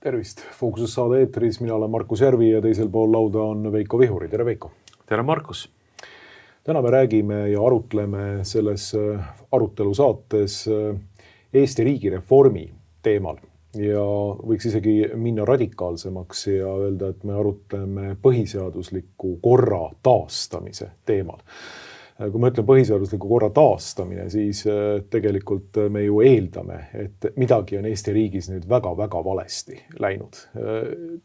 Tervist! Fookuses saade eetris, mina olen Markus Järvi ja teisel pool lauda on Veiko Vihuri. Tere Veiko! Tere Markus! Täna me räägime ja arutleme selles arutelusaates Eesti riigireformi teemal ja võiks isegi minna radikaalsemaks ja öelda, et me arutleme põhiseadusliku korra taastamise teemal. Kui ma ütlen põhiseadusliku korra taastamine, siis tegelikult me ju eeldame, et midagi on Eesti riigis nüüd väga-väga valesti läinud.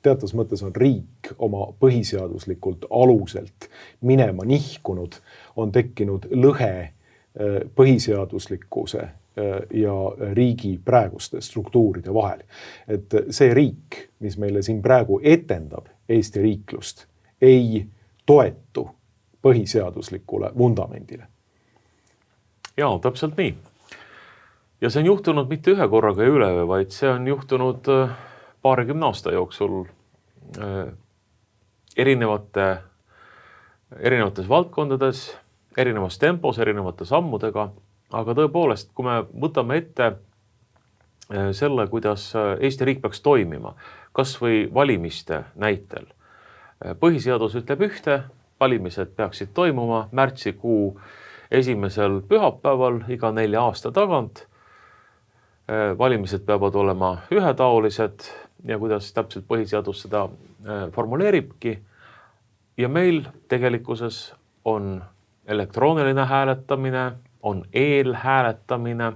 Teatas mõttes on riik oma põhiseaduslikult aluselt minema nihkunud, on tekkinud lõhe põhiseaduslikkuse ja riigi praeguste struktuuride vahel. Et see riik, mis meile siin praegu etendab Eesti riiklust, ei toetu põhiseaduslikule vundamendile. Jaa, täpselt nii. Ja see on juhtunud mitte ühe korraga ja üleöö, vaid see on juhtunud paarikümne aasta jooksul erinevates valdkondades, erinevas tempos, erinevate sammudega, aga tõepoolest, kui me võtame ette selle, kuidas Eesti riik peaks toimima, kas või valimiste näitel. Põhiseadus ütleb ühte, valimised peaksid toimuma märtsikuu esimesel pühapäeval iga 4 aasta tagant. Valimised peavad olema ühetaolised ja kuidas täpselt põhiseadus seda formuleeribki. Ja meil tegelikkuses on elektrooniline hääletamine, on eelhääletamine,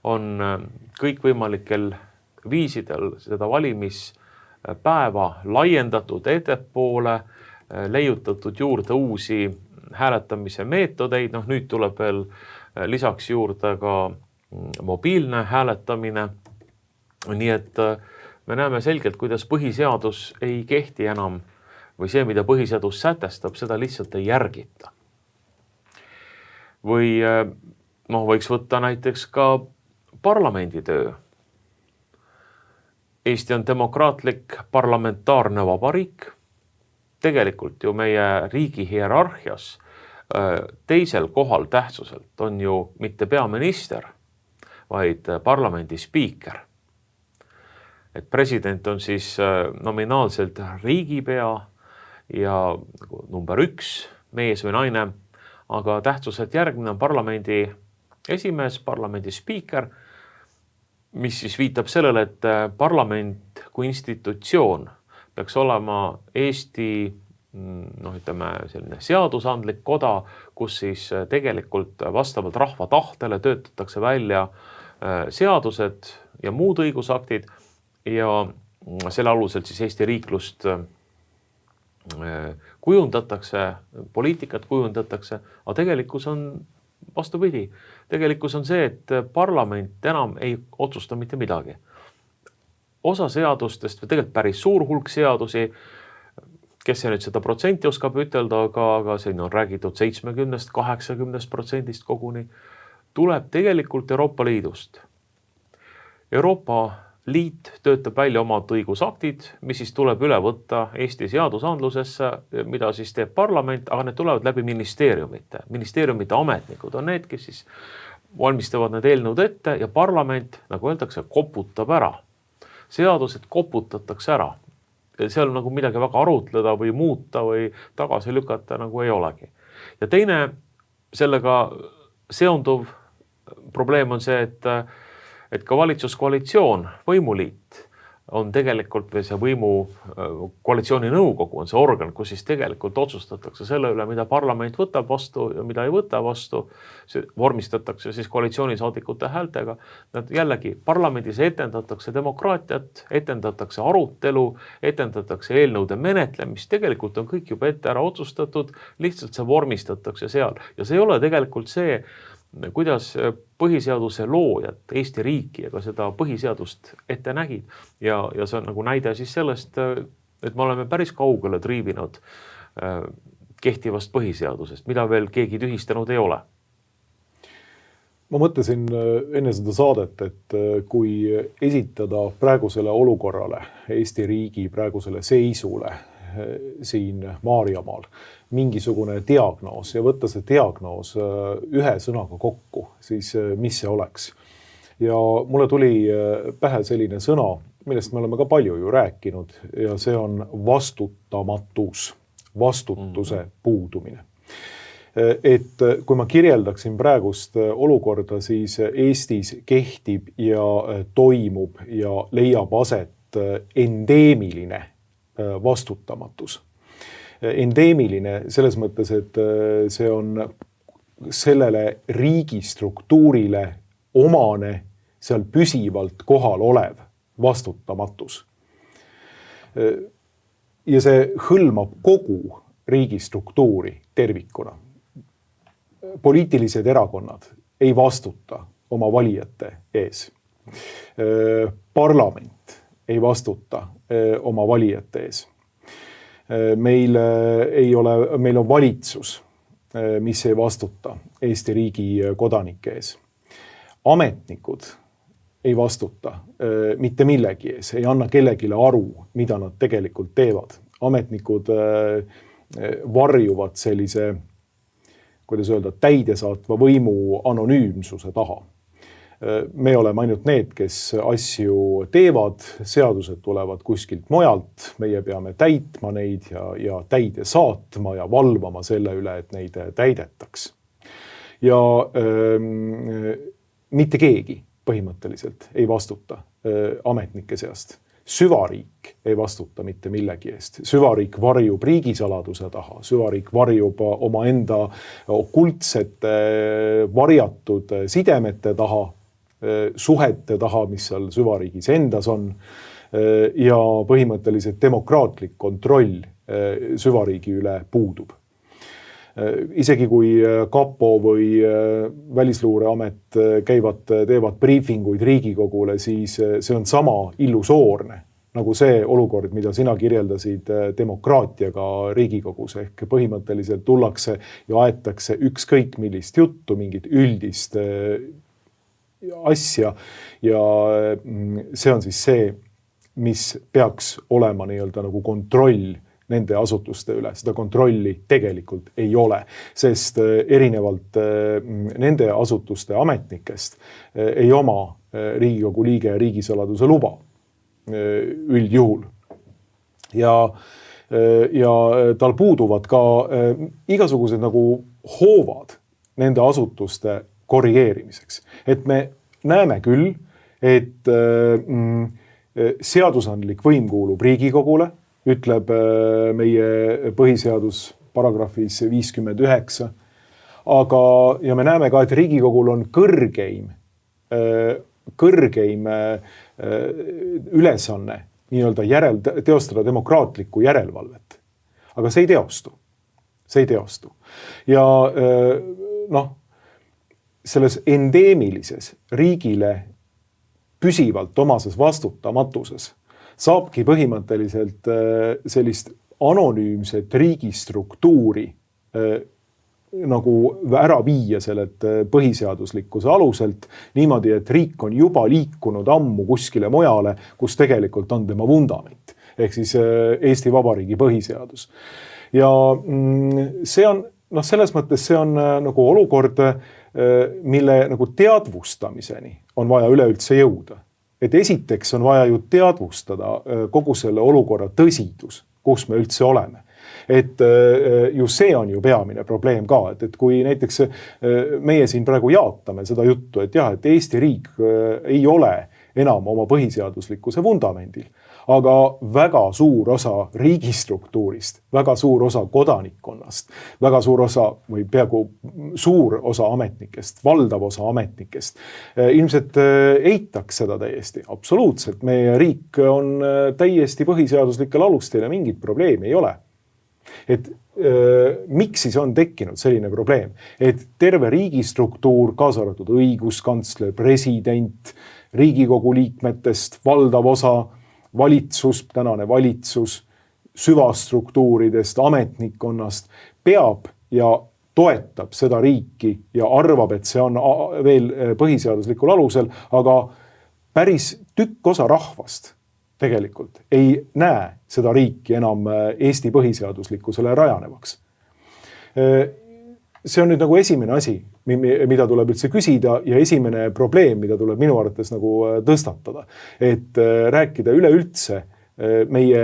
on kõikvõimalikel viisidel seda valimispäeva laiendatud ettepoole, leiutatud juurde uusi hääletamise meetodeid. Nüüd tuleb veel lisaks juurde ka mobiilne hääletamine. Nii et me näeme selgelt, kuidas põhiseadus ei kehti enam või see, mida põhiseadus sätestab, seda lihtsalt ei järgita. Või võiks võtta näiteks ka parlamendi töö. Eesti on demokraatlik parlamentaarne vabariik. Tegelikult ju meie riigi hierarhias teisel kohal tähtsuselt on ju mitte peaminister, vaid parlamendi spiiker. Et president on siis nominaalselt riigipea ja number 1 mees või naine, aga tähtsuselt järgmine on parlamendi esimees, parlamendi spiiker, mis siis viitab sellele, et parlament kui institutsioon peaks olema Eesti selline seadusandlik koda, kus siis tegelikult vastavalt rahva tahtele töötatakse välja seadused ja muud õigusaktid ja selle aluselt siis Eesti riiklust kujundatakse, poliitikat kujundatakse, aga tegelikkus on vastupidi. Tegelikkus on see, et parlament enam ei otsusta mitte midagi. Osa seadustest või tegelikult päris suur hulk seadusi, kes see nüüd 100% oskab ütelda, aga siin on räägitud 70-80% koguni, tuleb tegelikult Euroopa Liidust. Euroopa Liit töötab välja omad õigusaktid, mis siis tuleb üle võtta Eesti seadusandlusesse, mida siis teeb parlament, aga need tulevad läbi ministeeriumite. Ministeeriumite ametnikud on need, kes siis valmistavad need eelnõud ette ja parlament, nagu öeldakse, koputab ära. Seadused koputatakse ära. Seal nagu midagi väga arutleda või muuta või tagasi lükata nagu ei olegi. Ja teine sellega seonduv probleem on see, et ka valitsuskoalitsioon, võimuliit on tegelikult või see koalitsiooni nõukogu on see organ, kus siis tegelikult otsustatakse selle üle, mida parlament võtab vastu ja mida ei võta vastu. See vormistatakse siis koalitsioonisaadikute häältega. Jällegi parlamendis etendatakse demokraatiat, etendatakse arutelu, etendatakse eelnõude menetlemist. Tegelikult on kõik juba ette ära otsustatud, lihtsalt see vormistatakse seal. Ja see ei ole tegelikult see, kuidas põhiseaduse loojad Eesti riiki ja ka seda põhiseadust ette nägid. Ja see on nagu näide siis sellest, et me oleme päris kaugele triivinud kehtivast põhiseadusest, mida veel keegi tühistanud ei ole. Ma mõtlesin enne seda saadet, et kui esitada praegusele olukorrale, Eesti riigi praegusele seisule siin Maarjamaal mingisugune diagnoos ja võtta see diagnoos ühe sõnaga kokku, siis mis see oleks? Ja mulle tuli pähe selline sõna, millest me oleme ka palju ju rääkinud ja see on vastutamatus, vastutuse puudumine. Et kui ma kirjeldaksin praegust olukorda, siis Eestis kehtib ja toimub ja leiab aset endeemiline vastutamatus. Endeemiline selles mõttes, et see on sellele riigistruktuurile omane seal püsivalt kohal olev vastutamatus. Ja see hõlmab kogu riigistruktuuri tervikuna. Poliitilised erakonnad ei vastuta oma valijate ees. Parlament ei vastuta oma valijate ees. Meil on valitsus, mis ei vastuta Eesti riigi kodanike ees. Ametnikud ei vastuta mitte millegi ees, ei anna kellelegi aru, mida nad tegelikult teevad. Ametnikud varjuvad sellise, kuidas öelda, täidesaatva võimu anonüümsuse taha. Me oleme ainult need, kes asju teevad, seadused tulevad kuskilt mujalt, meie peame täitma neid ja täide saatma ja valvama selle üle, et neid täidetaks. Ja mitte keegi põhimõtteliselt ei vastuta ametnike seast. Süvariik ei vastuta mitte millegi eest. Süvariik varjub riigisaladuse taha, süvariik varjub omaenda okultsete varjatud sidemete taha, suhete taha, mis seal süvariigis endas on, ja põhimõtteliselt demokraatlik kontroll süvariigi üle puudub. Isegi kui kapo või välisluureamet teevad briifinguid Riigikogule, siis see on sama illusoorne nagu see olukord, mida sina kirjeldasid demokraatiaga Riigikogus. Ehk põhimõtteliselt tullakse ja aetakse ükskõik millist juttu, mingit üldist asja ja see on siis see, mis peaks olema nii-öelda nagu kontroll nende asutuste üle. Seda kontrolli tegelikult ei ole, sest erinevalt nende asutuste ametnikest ei oma Riigikogu liige riigisaladuse luba üldjuhul. Ja tal puuduvad ka igasugused nagu hoovad nende asutuste korrigeerimiseks. Et me näeme küll, et seadusandlik võim kuulub Riigikogule, ütleb meie põhiseadus paragrahvis 59. Ja me näeme ka, et Riigikogul on kõrgeim ülesanne nii-öelda teostada demokraatlikku järelevalvet. Aga see ei teostu. See ei teostu. Ja selles endeemilises riigile püsivalt omases vastutamatuses saabki põhimõtteliselt sellist anonüümset riigistruktuuri nagu ära viia sellelt põhiseaduslikkuse aluselt niimoodi, et riik on juba liikunud ammu kuskile mujale, kus tegelikult on tema vundament. Ehk siis Eesti Vabariigi põhiseadus. Ja see on, selles mõttes see on nagu olukord, mille nagu teadvustamiseni on vaja üleüldse jõuda. Et esiteks on vaja ju teadvustada kogu selle olukorra tõsidus, kus me üldse oleme. Et ju see on ju peamine probleem ka, et kui näiteks meie siin praegu jaatame seda juttu, et jah, et Eesti riik ei ole enam oma põhiseaduslikkuse vundamendil, aga väga suur osa riigistruktuurist, väga suur osa kodanikkonnast, väga suur osa või peaaegu suur osa ametnikest, valdav osa ametnikest, ilmselt eitaks seda täiesti. Absoluutselt, meie riik on täiesti põhiseaduslikel alustel ja mingit probleemi ei ole. Et miks siis on tekkinud selline probleem, et terve riigistruktuur, kaasa arvatud õiguskantsler, president, Riigikogu liikmetest, valdav osa valitsus, tänane valitsus, süvastruktuuridest, ametnikkonnast peab ja toetab seda riiki ja arvab, et see on veel põhiseaduslikul alusel, aga päris tükk osa rahvast tegelikult ei näe seda riiki enam Eesti põhiseaduslikkusele rajanevaks. see on nüüd nagu esimene asi, mida tuleb üldse küsida ja esimene probleem, mida tuleb minu arvates nagu tõstatada. Et rääkida üleüldse meie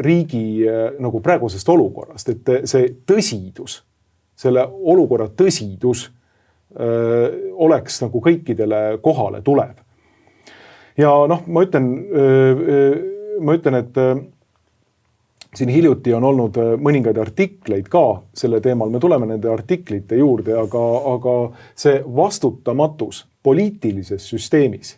riigi nagu praegusest olukorrast, et see tõsidus, selle olukorra tõsidus oleks nagu kõikidele kohale tulev. Ja noh, ma ütlen, et siin hiljuti on olnud mõningaid artikleid ka selle teemal, me tuleme nende artiklite juurde, aga see vastutamatus poliitilises süsteemis,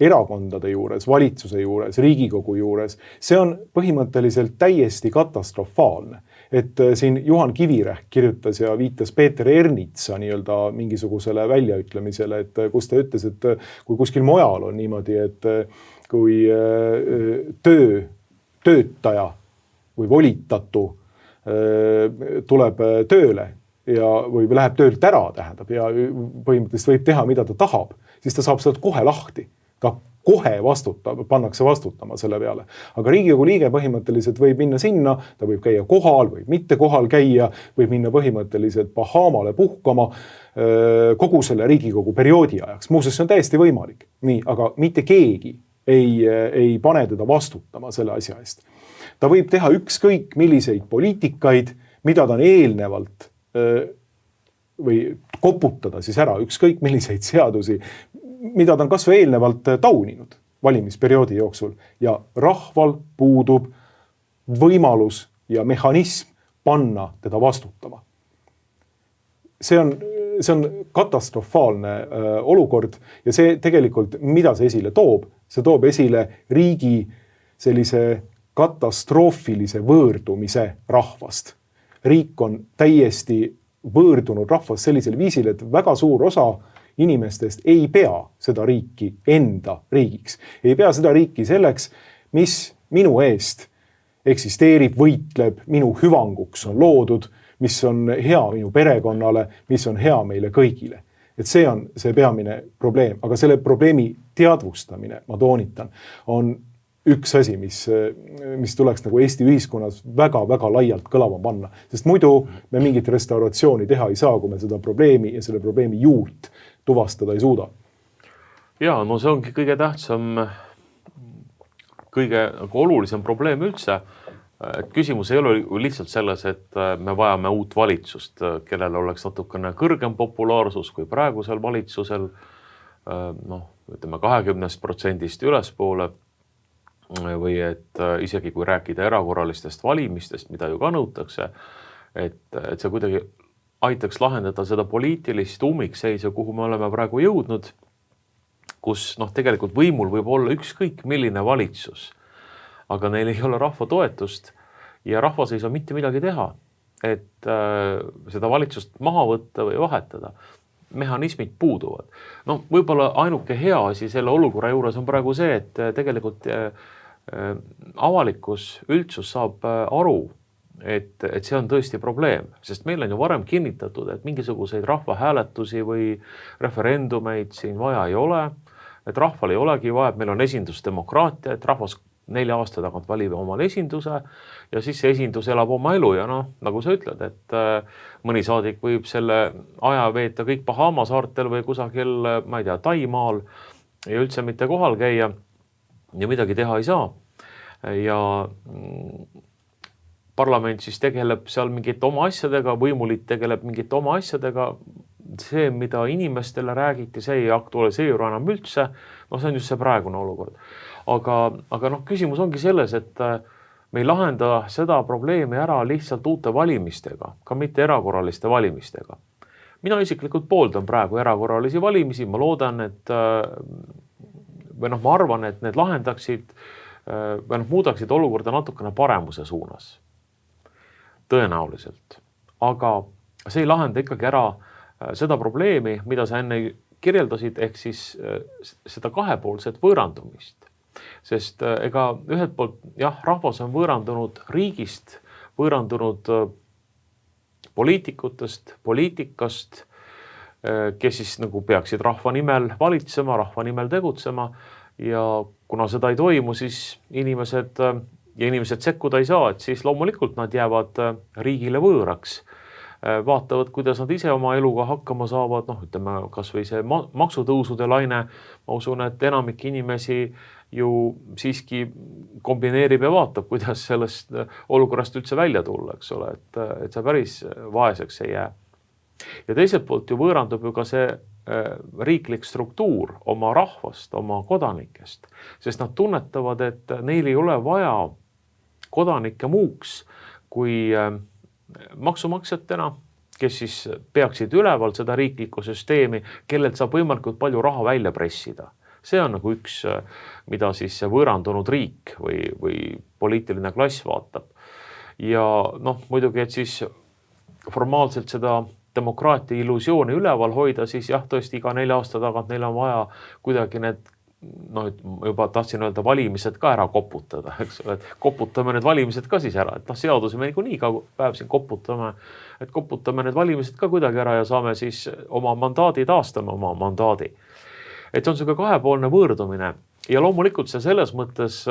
erakondade juures, valitsuse juures, Riigikogu juures, see on põhimõtteliselt täiesti katastrofaalne. Et siin Juhan Kivirähk kirjutas ja viitas Peeter Ernitsa nii-öelda mingisugusele väljaütlemisele, et kus ta ütles, et kui kuskil mujal on niimoodi, et kui töötaja või volitatu tuleb tööle või läheb töölt ära, tähendab, ja põhimõtteliselt võib teha, mida ta tahab, siis ta saab sealt kohe lahti. Ta kohe pannakse vastutama selle peale. Aga Riigikogu liige põhimõtteliselt võib minna sinna, ta võib käia kohal, võib mitte kohal käia, võib minna põhimõtteliselt Bahamale puhkama kogu selle Riigikogu perioodi ajaks. Muuseas, see on täiesti võimalik. Nii, aga mitte keegi ei pane teda vastutama selle asja eest. Ta võib teha ükskõik milliseid poliitikaid, mida ta on eelnevalt või koputada siis ära ükskõik milliseid seadusi, mida ta on kas või eelnevalt tauninud valimisperioodi jooksul ja rahval puudub võimalus ja mehhanism panna teda vastutama. See on katastrofaalne olukord ja see tegelikult, mida see esile toob? See toob esile riigi sellise katastroofilise võõrdumise rahvast. Riik on täiesti võõrdunud rahvast sellisel viisil, et väga suur osa inimestest ei pea seda riiki enda riigiks. Ei pea seda riiki selleks, mis minu eest eksisteerib, võitleb, minu hüvanguks on loodud, mis on hea minu perekonnale, mis on hea meile kõigile. Et see on see peamine probleem, aga selle probleemi teadvustamine, ma toonitan, on üks asi, mis tuleks nagu Eesti ühiskonnas väga-väga laialt kõlama panna. Sest muidu me mingit restauratsiooni teha ei saa, kui me seda probleemi ja selle probleemi juurt tuvastada ei suuda. Ja, no see ongi kõige tähtsam, kõige olulisem probleem üldse. Et küsimus ei ole lihtsalt selles, et me vajame uut valitsust, kellel oleks natukene kõrgem populaarsus kui praegusel valitsusel, ütleme 20% ülespoole, või et isegi kui rääkida erakorralistest valimistest, mida ju ka nõutakse, et see kuidagi aitaks lahendada seda poliitilist ummikseisu, kuhu me oleme praegu jõudnud, kus tegelikult võimul võib olla ükskõik milline valitsus, aga neil ei ole rahva toetust ja rahvas ei saa mitte midagi teha, et seda valitsust maha võtta või vahetada. Mehhanismid puuduvad. No võib-olla ainuke hea asi selle olukorra juures on praegu see, et tegelikult avalikkus üldsus saab aru, et see on tõesti probleem, sest meil on ju varem kinnitatud, et mingisuguseid rahvahääletusi või referendumeid siin vaja ei ole, et rahval ei olegi vaja, et meil on esindusdemokraatia, et rahvas 4 aasta tagant valib omal esinduse ja siis see esindus elab oma elu ja nagu sa ütled, et mõni saadik võib selle aja veeta kõik Bahama saartel või kusagil, ma ei tea, Taimaal ja üldse mitte kohal käia ja midagi teha ei saa. Ja parlament siis tegeleb seal mingite oma asjadega, võimuliit tegeleb mingite oma asjadega. See, mida inimestele räägiti, see ei aktualiseeru enam üldse. See on just see praegune olukord. Aga küsimus ongi selles, et me ei lahenda seda probleemi ära lihtsalt uute valimistega, ka mitte erakorraliste valimistega. Mina isiklikult pooldan praegu erakorralisi valimisi, ma loodan, et ma arvan, et need lahendaksid või muudaksid olukorda natukene paremuse suunas. Tõenäoliselt. Aga see ei lahenda ikkagi ära seda probleemi, mida sa enne kirjeldasid, ehk siis seda kahepoolset võõrandumist. Sest ega ühelt poolt, rahvas on võõrandunud riigist, võõrandunud poliitikutest, poliitikast, kes siis nagu peaksid rahva nimel valitsema, rahva nimel tegutsema ja kuna seda ei toimu, siis inimesed sekkuda ei saa, et siis loomulikult nad jäävad riigile võõraks. vaatavad, kuidas nad ise oma eluga hakkama saavad, noh, ütleme kas või see maksutõusude laine, ma usun, et enamik inimesi ju siiski kombineerib ja vaatab, kuidas sellest olukorrast üldse välja tulla, eks ole, et see päris vaeseks ei jää. Ja teiselt poolt ju võõrandub ju ka see riiklik struktuur oma rahvast, oma kodanikest, sest nad tunnetavad, et neil ei ole vaja kodanikke muuks kui maksumaksjatena, kes siis peaksid üleval seda riiklikku süsteemi, kellelt saab võimalikult palju raha välja pressida. See on nagu üks, mida siis võõrandunud riik või poliitiline klass vaatab. Ja noh, muidugi, et siis formaalselt seda demokraatia illusiooni üleval hoida, siis jah, tõesti iga 4 aasta tagant neil on vaja kuidagi need, noh, juba tahtsin öelda valimised ka ära koputada, eks ole, et koputame need valimised ka siis ära, et noh, seaduse me nii iga päev siin koputame, et koputame need valimised ka kuidagi ära ja saame siis oma mandaadi taastama, oma mandaadi. Et see on selline kahepoolne võõrdumine ja loomulikult see selles mõttes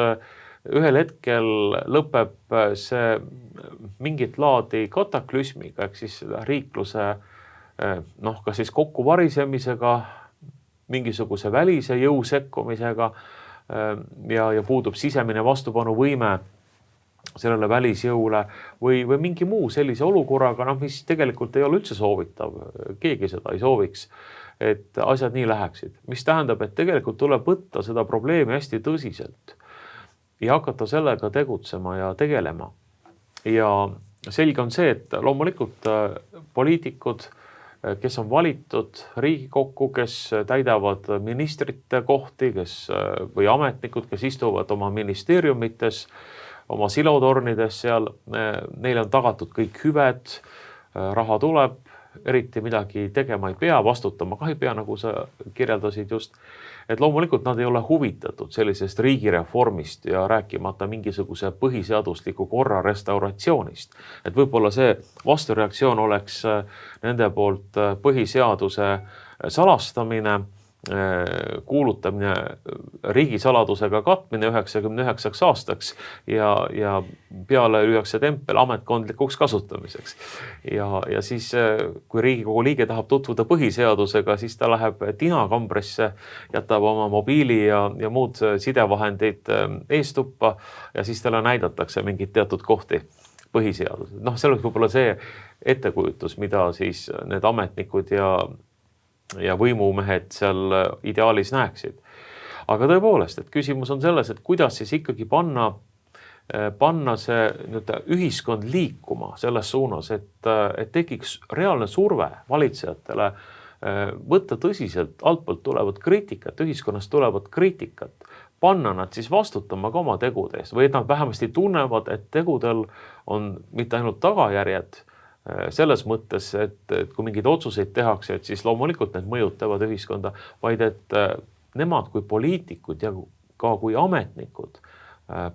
ühel hetkel lõpeb see mingit laadi kataklüsmiga, ehk siis riikluse noh, kas siis kokkuvarisemisega, mingisuguse välise jõu sekkumisega ja puudub sisemine vastupanuvõime sellele välisjõule või mingi muu sellise olukorraga, noh, mis tegelikult ei ole üldse soovitav, keegi seda ei sooviks, et asjad nii läheksid, mis tähendab, et tegelikult tuleb võtta seda probleemi hästi tõsiselt ja hakata sellega tegutsema ja tegelema. Ja selge on see, et loomulikult poliitikud, kes on valitud Riigikokku, kes täidavad ministrite kohti, või ametnikud, kes istuvad oma ministeeriumites, oma silotornides seal, neile on tagatud kõik hüved, raha tuleb, eriti midagi tegema ei pea, vastutama ka ei pea, nagu sa kirjeldasid just. Et loomulikult nad ei ole huvitatud sellisest riigireformist ja rääkimata mingisuguse põhiseadusliku korra restauratsioonist. Et võib-olla see vastureaktsioon oleks nende poolt põhiseaduse salastamine, kuulutamine riigisaladusega katmine 99 aastaks ja peale lüüakse tempel ametkondlikuks kasutamiseks. Ja siis, kui Riigikogu liige tahab tutvuda põhiseadusega, siis ta läheb tinakambrisse, jätab oma mobiili ja muud sidevahendid eestuppa ja siis talle näidatakse mingid teatud kohti põhiseadused. Noh, see oleks võib-olla see ettekujutus, mida siis need ametnikud ja võimumehed seal ideaalis näeksid. Aga tõepoolest, et küsimus on selles, et kuidas siis ikkagi panna see ühiskond liikuma selles suunas, et tekiks reaalne surve valitsejatele võtta tõsiselt altpoolt tulevat kriitikat, ühiskonnast tulevat kriitikat, panna nad siis vastutama ka oma tegude eest või et nad vähemasti tunnevad, et tegudel on mitte ainult tagajärjed, selles mõttes, et kui mingeid otsuseid tehakse, et siis loomulikult need mõjutavad ühiskonda, vaid et nemad kui poliitikud ja ka kui ametnikud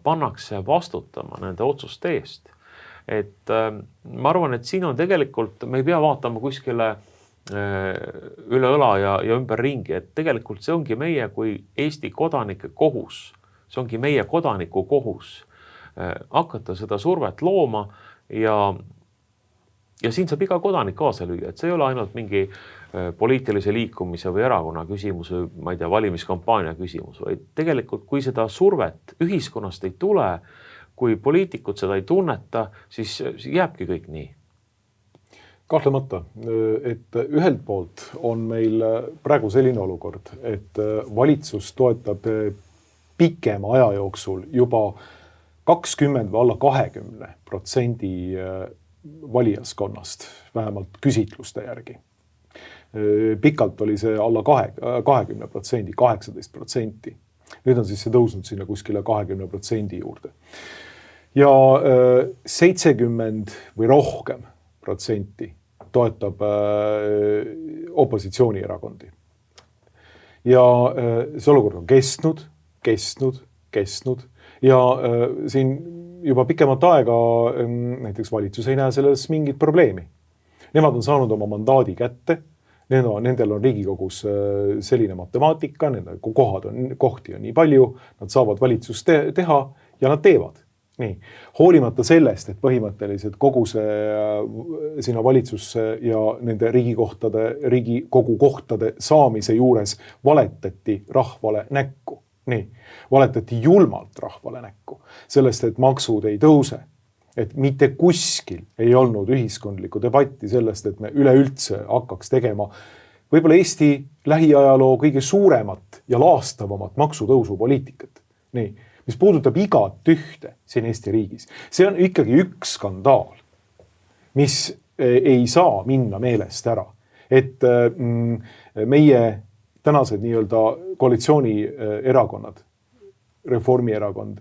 pannakse vastutama nende otsuste eest. Et ma arvan, et siin on tegelikult, me ei pea vaatama kuskile üle õla ja ümber ringi, et tegelikult see ongi meie kui Eesti kodanike kohus, see ongi meie kodaniku kohus hakata seda survet looma ja siin saab iga kodanik kaasa lüüa, et see ei ole ainult mingi poliitilise liikumise või erakonna küsimus või ma ei tea, valimiskampaania küsimus, vaid tegelikult kui seda survet ühiskonnast ei tule, kui poliitikud seda ei tunneta, siis jääbki kõik nii. Kahtlemata, et ühelt poolt on meil praegu selline olukord, et valitsus toetab pikema aja jooksul juba 20 või alla 20% valijaskonnast, vähemalt küsitluste järgi. Pikalt oli see alla 20%, 18%. Nüüd on siis see tõusnud sinna kuskile 20% juurde. Ja 70 või rohkem protsenti toetab opositsioonierakondi. Ja see olukord on kestnud ja siin juba pikemat aega näiteks valitsus ei näe selles mingit probleemi. Nemad on saanud oma mandaadi kätte, nendel on Riigikogus selline matemaatika, nende kohti on nii palju, nad saavad valitsust teha ja nad teevad. Nii, hoolimata sellest, et põhimõtteliselt kogu see sinna valitsusse ja nende Riigikogu kohtade saamise juures valetati rahvale näkku. Nii, valetati julmalt rahvale näkku. Sellest, et maksud ei tõuse. Et mitte kuskil ei olnud ühiskondlikku debatti sellest, et me üleüldse hakkaks tegema võib-olla Eesti lähiajaloo kõige suuremat ja laastavamat maksutõusu poliitikat. Nii, mis puudutab igat ühte siin Eesti riigis. See on ikkagi üks skandaal, mis ei saa minna meelest ära. Et meie tänased nii-öelda koalitsiooni erakonnad, Reformierakond,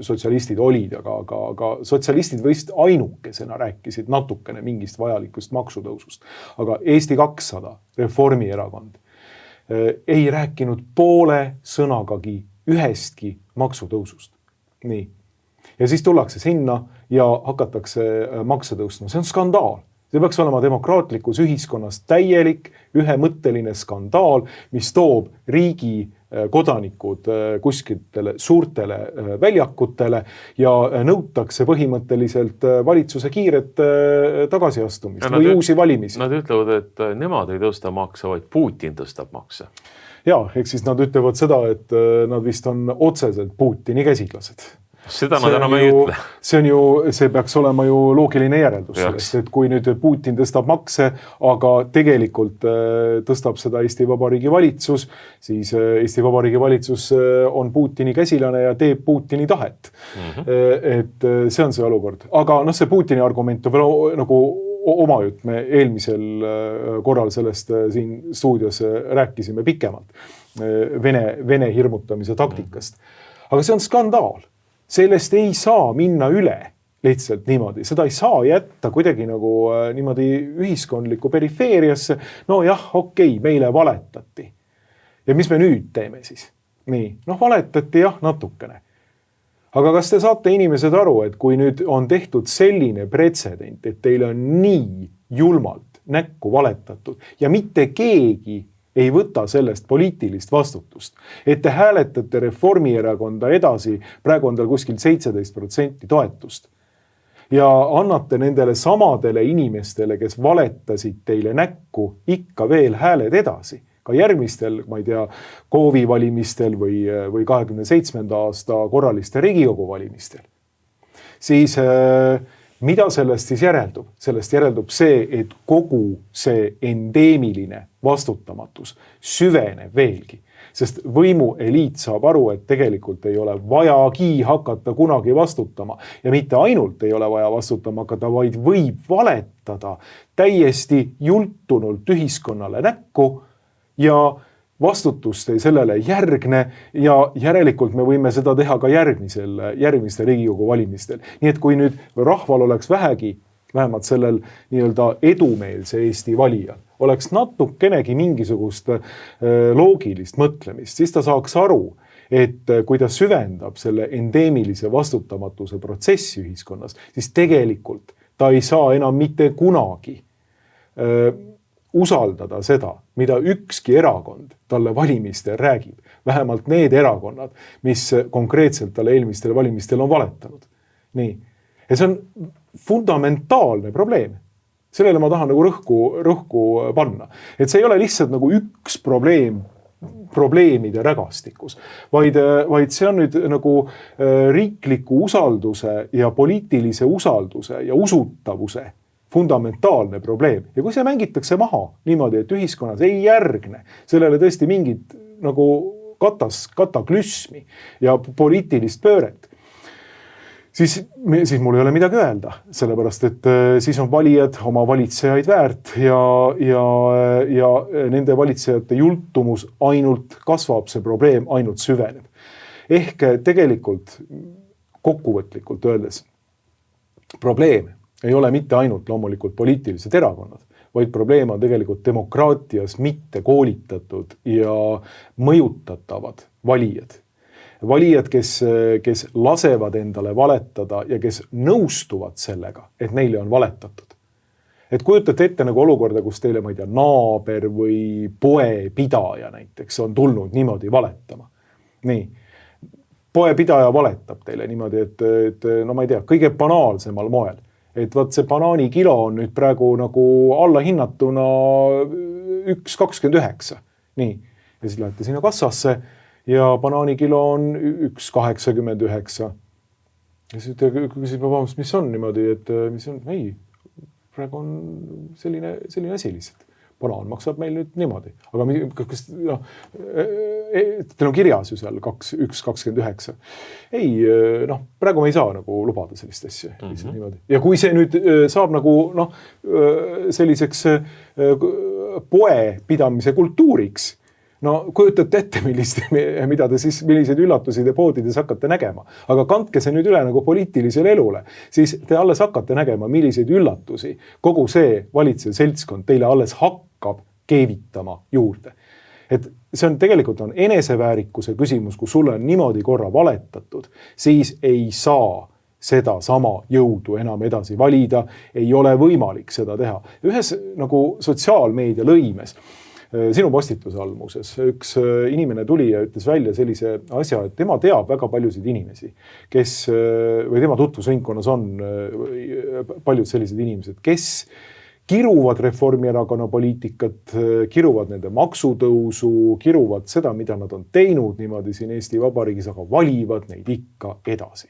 sotsialistid olid, aga sotsialistid vist ainukesena rääkisid natukene mingist vajalikust maksutõusust. Aga Eesti 200, Reformierakond ei rääkinud poole sõnagagi ühestki maksutõusust. Nii. Ja siis tullakse sinna ja hakatakse makse tõustma. See on skandaal. See peaks olema demokraatlikus ühiskonnas täielik, ühemõtteline skandaal, mis toob riigi kodanikud kuskitele suurtele väljakutele ja nõutakse põhimõtteliselt valitsuse kiiret tagasiastumist või uusi valimisi. Nad ütlevad, et nemad ei tõsta makse, vaid Putin tõstab makse. Ja, ehk siis nad ütlevad seda, et nad vist on otseselt Putini käsiklased. Seda nad enam ei ütle. See peaks olema ju loogiline järeldus sellest, et kui nüüd Putin tõstab makse, aga tegelikult tõstab seda Eesti Vabariigi valitsus, siis Eesti Vabariigi valitsus on Putini käsilane ja teeb Putini tahet. Et see on see olukord. Aga see Putini argument on veel nagu oma jutt. Me eelmisel korral sellest siin stuudios rääkisime pikemalt Vene hirmutamise taktikast. Aga see on skandaal. Sellest ei saa minna üle lihtsalt niimoodi. Seda ei saa jätta kuidagi nagu niimoodi ühiskondlikku perifeeriasse. No jah, okei, meile valetati. Ja mis me nüüd teeme siis? Nii, valetati jah natukene. Aga kas te saate inimesed aru, et kui nüüd on tehtud selline pretsedent, et teile on nii julmalt näkku valetatud ja mitte keegi ei võta sellest poliitilist vastutust, et te hääletate Reformierakonda edasi, praegu on tal kuskil 17% toetust ja annate nendele samadele inimestele, kes valetasid teile näkku, ikka veel hääled edasi. Ka järgmistel, ma ei tea, KOV-i valimistel või 27. aasta korraliste Riigikogu valimistel. Siis mida sellest siis järeldub? Sellest järeldub see, et kogu see endeemiline vastutamatus süveneb veelgi. Sest võimueliit saab aru, et tegelikult ei ole vajagi hakata kunagi vastutama. Ja mitte ainult ei ole vaja vastutama hakata, vaid võib valetada täiesti jultunult ühiskonnale näkku ja vastutust ei sellele järgne ja järelikult me võime seda teha ka järgmistel Riigikogu valimistel. Nii et kui nüüd rahval oleks vähegi, vähemalt sellel nii-öelda edumeelse Eesti valijal, oleks natukenegi mingisugust loogilist mõtlemist, siis ta saaks aru, et kui ta süvendab selle endeemilise vastutamatuse protsessi ühiskonnas, siis tegelikult ta ei saa enam mitte kunagi usaldada seda, mida ükski erakond talle valimistel räägib. Vähemalt need erakonnad, mis konkreetselt talle eelmistel valimistel on valetanud. Nii. Ja see on fundamentaalne probleem. Sellele ma tahan nagu rõhku panna. Et see ei ole lihtsalt nagu üks probleemide rägastikus, vaid see on nüüd nagu riikliku usalduse ja poliitilise usalduse ja usutavuse fundamentaalne probleem. Ja kui see mängitakse maha niimoodi, et ühiskonnas ei järgne sellele tõesti mingit nagu kataklüsmi ja poliitilist pööret, siis mul ei ole midagi öelda, sellepärast et siis on valijad oma valitsejaid väärt ja nende valitsejate jultumus ainult kasvab, see probleem ainult süveneb. Ehk tegelikult kokkuvõtlikult öeldes probleem ei ole mitte ainult loomulikult poliitilised erakonnad, vaid probleem on tegelikult demokraatias mitte koolitatud ja mõjutatavad valijad. Valijad, kes lasevad endale valetada ja kes nõustuvad sellega, et neile on valetatud. Et kujutate ette nagu olukorda, kus teile, ma ei tea, naaber või poepidaja näiteks on tulnud niimoodi valetama. Nii. poepidaja valetab teile niimoodi, et no ma ei tea, kõige banaalsemal moel. Et vaat see banaanikilo on nüüd praegu nagu allahinnatuna 1,29. Nii. Ja siis lähete sinna kassasse ja banaanikilo on 1,89. Ja siis küsib, vabandust, mis on niimoodi, et mis on? Ei, praegu on selline asi lihtsalt. Banaan maksab meil nüüd niimoodi. Aga kas, teil on kirjas ju seal 1,29. Ei, praegu me ei saa nagu lubada sellist asja. Niimoodi. Ja kui see nüüd saab nagu selliseks poe pidamise kultuuriks, kujutate ette, milliseid üllatusi te poodides hakkate nägema. Aga kandke see nüüd üle nagu poliitilisele elule. Siis te alles hakkate nägema, milliseid üllatusi kogu see valitsev seltskond teile alles hakkab keevitama juurde. Et see on tegelikult eneseväärikuse küsimus, kui sulle on niimoodi korra valetatud, siis ei saa seda sama jõudu enam edasi valida, ei ole võimalik seda teha. Ühes nagu sotsiaalmeedia lõimes, sinu postituse all muuses, üks inimene tuli ja ütles välja sellise asja, et tema teab väga paljusid inimesi, või tema tutvusringkonnas on paljud sellised inimesed, kes kiruvad Reformierakonna poliitikat, kiruvad nende maksutõusu, kiruvad seda, mida nad on teinud niimoodi siin Eesti Vabariigis, aga valivad neid ikka edasi.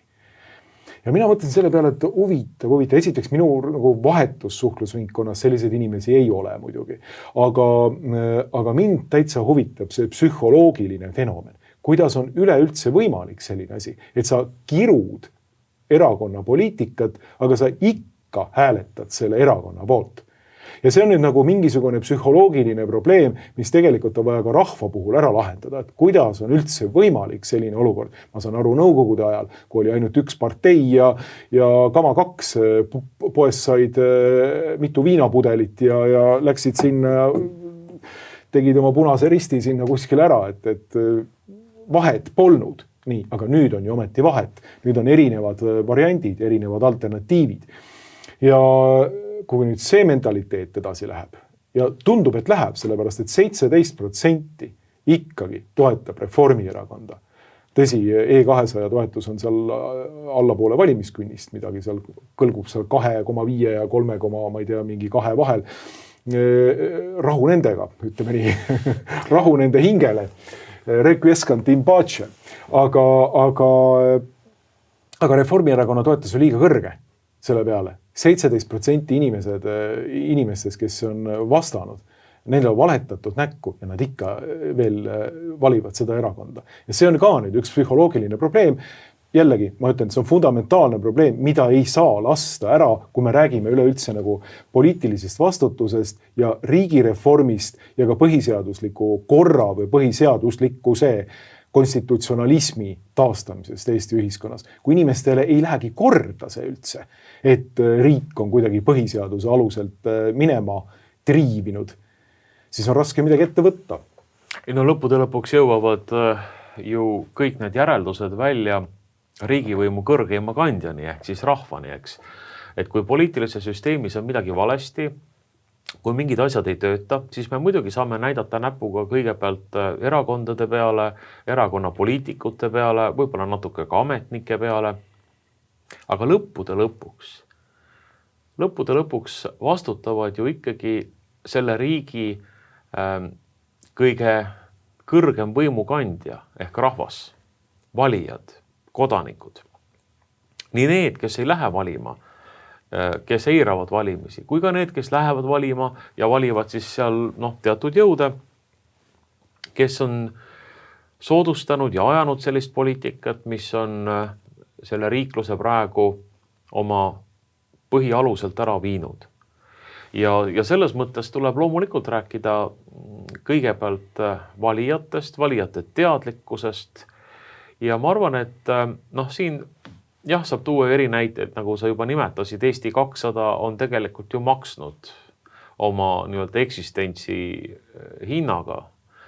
Ja mina mõtlen selle peale, et huvitav. Esiteks minu nagu vahetussuhtlusringkonnas selliseid inimesi ei ole muidugi. Aga mind täitsa huvitab see psühholoogiline fenomen. Kuidas on üleüldse võimalik selline asi, et sa kirud erakonna poliitikat, aga sa ikka hääletad selle erakonna poolt. Ja see on nüüd nagu mingisugune psühholoogiline probleem, mis tegelikult on vaja ka rahva puhul ära lahendada, et kuidas on üldse võimalik selline olukord. Ma saan aru nõukogude ajal, kui oli ainult üks partei ja kama 2 poes said mitu viinapudelit ja läksid sinna ja tegid oma punase risti sinna kuskil ära, et vahet polnud. Nii, aga nüüd on ju ometi vahet. Nüüd on erinevad variandid, erinevad alternatiivid. Ja kui nüüd see mentaliteet edasi läheb ja tundub, et läheb, sellepärast, et 17% ikkagi toetab Reformierakonda. Tõsi, E200 toetus on seal allapoole valimiskünnist, midagi seal kõlgub seal 2,5 ja 3, ma ei tea, mingi 2 vahel. Rahu nendega, ütleme nii, rahu nende hingele, requiescant in pace, aga Reformierakonna toetus on liiga kõrge selle peale. 17% inimestest, kes on vastanud, neil on valetatud näkku ja nad ikka veel valivad seda erakonda. Ja see on ka nüüd üks psühholoogiline probleem. Jällegi, ma ütlen, see on fundamentaalne probleem, mida ei saa lasta ära, kui me räägime üleüldse nagu poliitilisest vastutusest ja riigireformist ja ka põhiseadusliku korra või põhiseaduslikkuse konstitutsionalismi taastamisest Eesti ühiskonnas. Kui inimestele ei lähegi korda see üldse, et riik on kuidagi põhiseaduse aluselt minema triivinud, siis on raske midagi ette võtta. Lõppude lõpuks jõuavad ju kõik need järeldused välja riigivõimu kõrgeima kandjani ehk siis rahvani, eks. Et kui poliitilise süsteemis on midagi valesti, kui mingid asjad ei tööta, siis me muidugi saame näidata näpuga kõigepealt erakondade peale, erakonna poliitikute peale, võib-olla natuke ka ametnike peale. Aga lõppude lõpuks vastutavad ju ikkagi selle riigi kõige kõrgem võimukandja ehk rahvas, valijad, kodanikud. Nii need, kes ei lähe valima, kes eiravad valimisi, kui ka need, kes lähevad valima ja valivad siis seal teatud jõude, kes on soodustanud ja ajanud sellist poliitikat, mis on selle riikluse praegu oma põhialuselt ära viinud. Ja selles mõttes tuleb loomulikult rääkida kõigepealt valijatest, valijate teadlikkusest ja ma arvan, et siin jah, saab tuua eri näiteid, nagu sa juba nimetasid, Eesti 200 on tegelikult ju maksnud oma eksistentsi hinnaga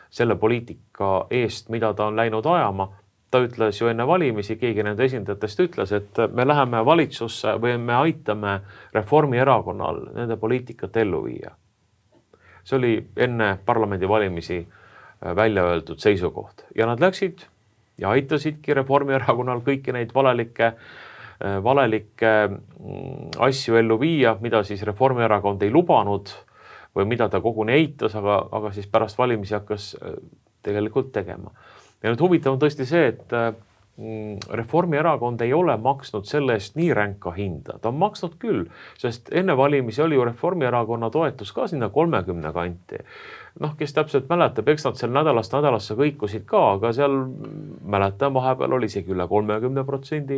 selle poliitika eest, mida ta on läinud ajama. Ta ütles ju enne valimisi, keegi nende esindajatest ütles, et me läheme valitsusse või me aitame Reformierakonnal nende poliitikat ellu viia. See oli enne parlamendi valimisi välja öeldud seisukoht ja nad läksid ja aitasidki Reformierakonnal kõiki neid valelikke asju ellu viia, mida siis Reformierakond ei lubanud või mida ta koguni eitas, aga siis pärast valimisi hakkas tegelikult tegema. Ja nüüd huvitav on tõesti see, et Reformierakond ei ole maksnud selle eest nii ränka hinda. Ta on maksnud küll, sest enne valimisi oli ju Reformierakonna toetus ka sinna 30 kanti. Kes täpselt mäletab, eks nad seal nädalast nädalasse kõikusid ka, aga seal mäletan vahepeal oli isegi üle 30%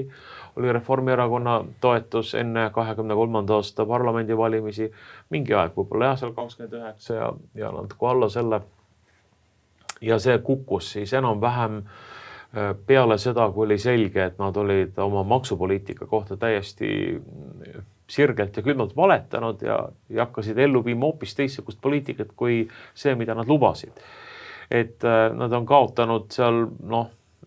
oli Reformierakonna toetus enne 23. aasta parlamendivalimisi. Mingi aeg võib-olla seal 29 ja natuke alla selle. Ja see kukkus siis enam-vähem peale seda, kui oli selge, et nad olid oma maksupoliitika kohta täiesti sirgelt ja külmalt valetanud ja hakkasid ellu viima hoopis teistsugust poliitikat kui see, mida nad lubasid. Et nad on kaotanud seal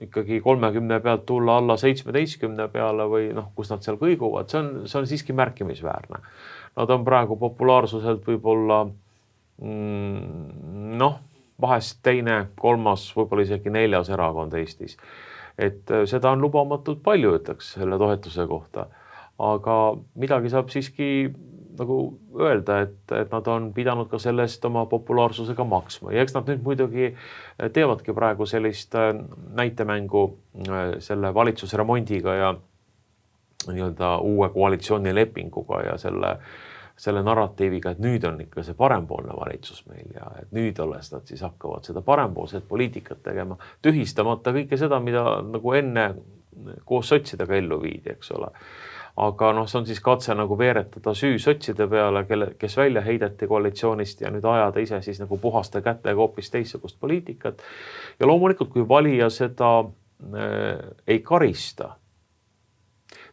ikkagi 30 pealt tulla alla 17 peale või kus nad seal kõiguvad, see on siiski märkimisväärne. Nad on praegu populaarsuselt võib-olla vahest teine, kolmas, võib-olla isegi 4. erakond Eestis. Et seda on lubamatult palju, ütleks selle toetuse kohta. Aga midagi saab siiski nagu öelda, et nad on pidanud ka sellest oma populaarsusega maksma. Ja eks nad nüüd muidugi teevadki praegu sellist näitemängu selle valitsusremondiga ja nii-öelda uue koalitsioonilepinguga ja selle narratiiviga, et nüüd on ikka see parempoolne valitsus meil ja et nüüd alles nad siis hakkavad seda parempoolset poliitikat tegema, tühistamata kõike seda, mida nagu enne koos sotsidega ellu viidi, eks ole. Aga see on siis katse nagu veeretada süü sotside peale, kes välja heideti koalitsioonist ja nüüd ajada ise siis nagu puhaste kätega hoopis teistsugust poliitikat. Ja loomulikult, kui valija seda ei karista,